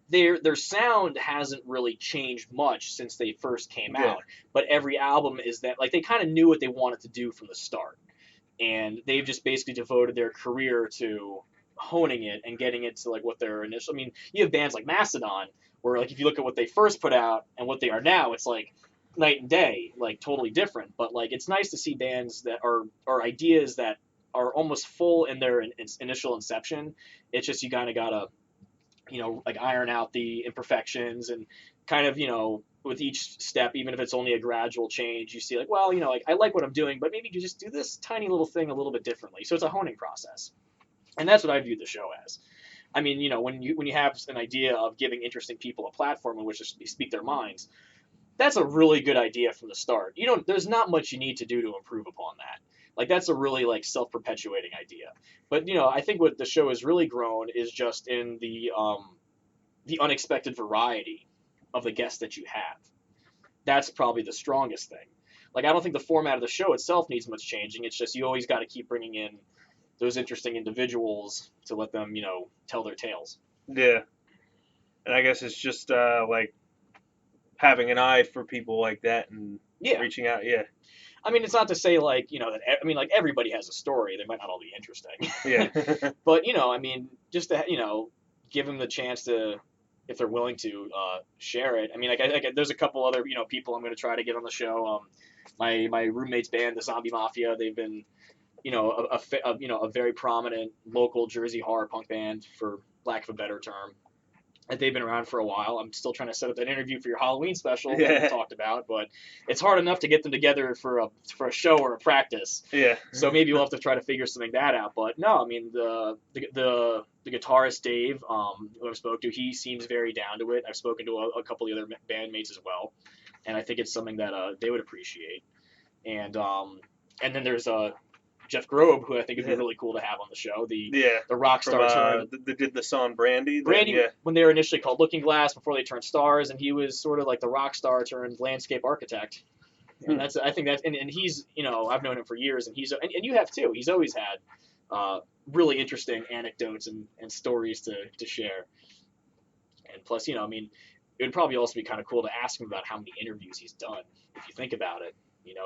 Speaker 8: their sound hasn't really changed much since they first came out, but every album is that, like, they kind of knew what they wanted to do from the start, and they've just basically devoted their career to honing it and getting it to like what their initial, I mean, you have bands like Mastodon, where like if you look at what they first put out and what they are now, it's like night and day, like totally different. But like it's nice to see bands that are ideas that are almost full in their initial inception. It's just you kind of gotta like iron out the imperfections, and kind of with each step, even if it's only a gradual change, you see like, well, like I like what I'm doing, but maybe you just do this tiny little thing a little bit differently. So it's a honing process, and that's what I view the show as. I mean, when you have an idea of giving interesting people a platform in which to speak their minds, that's a really good idea from the start. There's not much you need to do to improve upon that. Like that's a really like self-perpetuating idea. But I think what the show has really grown is just in the unexpected variety of the guests that you have. that's probably the strongest thing. Like, I don't think the format of the show itself needs much changing. It's just you always got to keep bringing in those interesting individuals to let them, tell their tales.
Speaker 1: Yeah. And I guess it's just like having an eye for people like that and
Speaker 8: Yeah.
Speaker 1: reaching out. Yeah.
Speaker 8: I mean, it's not to say like, like everybody has a story. They might not all be interesting.
Speaker 1: Yeah.
Speaker 8: But, I mean, just to, give them the chance to, if they're willing to share it. I mean, like there's a couple other, people I'm going to try to get on the show. My roommate's band, the Zombie Mafia, they've been, a very prominent local Jersey horror punk band, for lack of a better term. They've been around for a while. I'm still trying to set up that interview for your Halloween special that we talked about, but it's hard enough to get them together for a show or a practice.
Speaker 1: Yeah.
Speaker 8: So maybe we'll have to try to figure something that out. But no, I mean the guitarist Dave, who I've spoken to, he seems very down to it. I've spoken to a couple of the other bandmates as well, and I think it's something that they would appreciate. And then there's Jeff Grobe, who I think would be really cool to have on the show. The rock star turned.
Speaker 1: They did the song Brandy.
Speaker 8: When they were initially called Looking Glass, before they turned stars, and he was sort of like the rock star turned landscape architect. And I think that's, and he's, I've known him for years, and and you have too. He's always had really interesting anecdotes and stories to share. And plus, I mean, it would probably also be kind of cool to ask him about how many interviews he's done, if you think about it.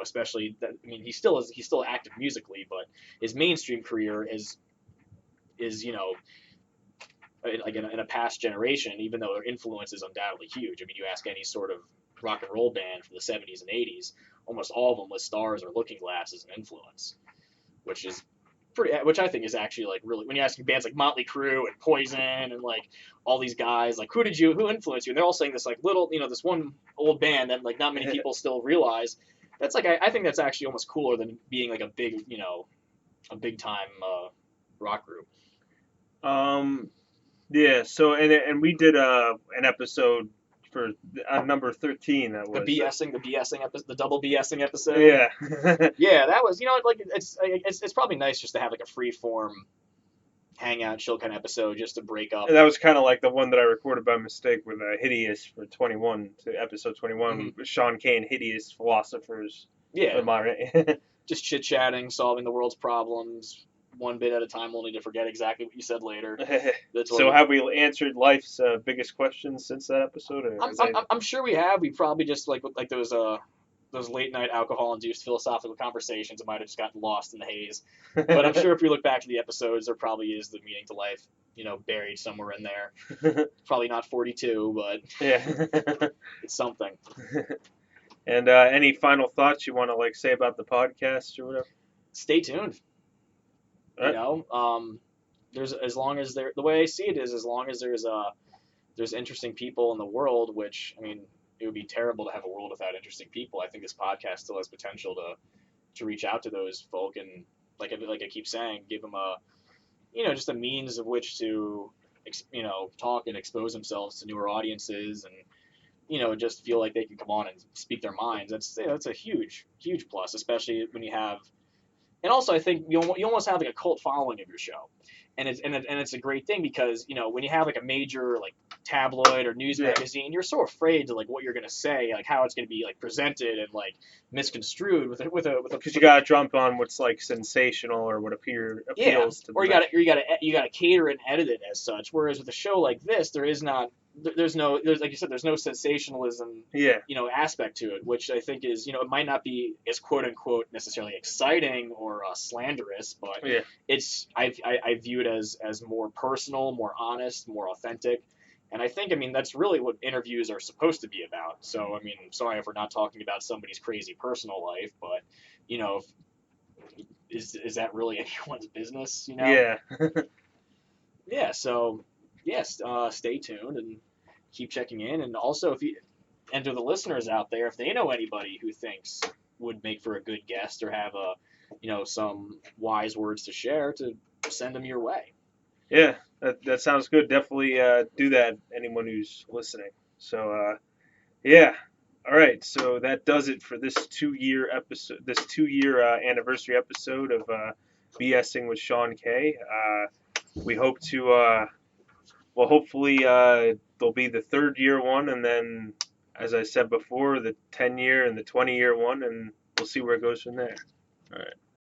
Speaker 8: Especially that, I mean, he's still active musically, but his mainstream career is like in a past generation, even though their influence is undoubtedly huge. I mean, you ask any sort of rock and roll band from the 70s and 80s, almost all of them with Stars or Looking Glass as an influence, which I think is actually like really, when you ask bands like Motley Crue and Poison and like all these guys, like who influenced you? And they're all saying this like little, this one old band that like not many people still realize. That's like, I think that's actually almost cooler than being like a big, a big time rock group.
Speaker 1: Yeah. So and we did an episode for number 13. That was
Speaker 8: the BSing episode, the double BSing episode.
Speaker 1: Yeah.
Speaker 8: Yeah, that was, like it's probably nice just to have like a free form hangout, chill kind of episode, just to break up.
Speaker 1: And that was kind of like the one that I recorded by mistake with Hideous for episode 21, with Sean Kane, Hideous philosophers.
Speaker 8: Yeah.
Speaker 1: Modern.
Speaker 8: Just chit chatting, solving the world's problems, one bit at a time, only to forget exactly what you said later.
Speaker 1: So have we answered life's biggest questions since that episode?
Speaker 8: I'm sure we have. We probably just like those late night alcohol induced philosophical conversations. It might have just gotten lost in the haze. But I'm sure if we look back to the episodes, there probably is the meaning to life, buried somewhere in there. Probably not 42, but
Speaker 1: yeah,
Speaker 8: it's something.
Speaker 1: And any final thoughts you want to say about the podcast or whatever?
Speaker 8: Stay tuned. There's, as long as the way I see it is, as long as there's interesting people in the world, which, I mean, it would be terrible to have a world without interesting people. I think this podcast still has potential to reach out to those folk and, like I keep saying, give them just a means of which to, talk and expose themselves to newer audiences and, just feel like they can come on and speak their minds. That's a huge, huge plus, especially when you have, and also I think you almost have like a cult following of your show. And it's a great thing because, when you have like a major like tabloid or news magazine, you're so afraid to like what you're going to say, like how it's going to be like presented and like misconstrued with a
Speaker 1: because you got to jump on what's like sensational or what appeals to the
Speaker 8: or you got to cater and edit it as such. Whereas with a show like this, there's like you said, there's no sensationalism, aspect to it, which I think is, it might not be as quote unquote necessarily exciting or slanderous, but it's, I view it as more personal, more honest, more authentic. And I think, that's really what interviews are supposed to be about. So, sorry if we're not talking about somebody's crazy personal life, but, is that really anyone's business,
Speaker 1: Yeah.
Speaker 8: Yeah, so, yes, stay tuned and keep checking in. And also, and to the listeners out there, if they know anybody who thinks would make for a good guest or have some wise words to share, to send them your way.
Speaker 1: Yeah, that sounds good. Definitely do that, anyone who's listening. So, yeah. All right, so that does it for this 2-year episode, this 2-year anniversary episode of BSing with Sean K. We hope to, hopefully there'll be the 3rd year one, and then as I said before, the 10-year and the 20-year one, and we'll see where it goes from there. All right.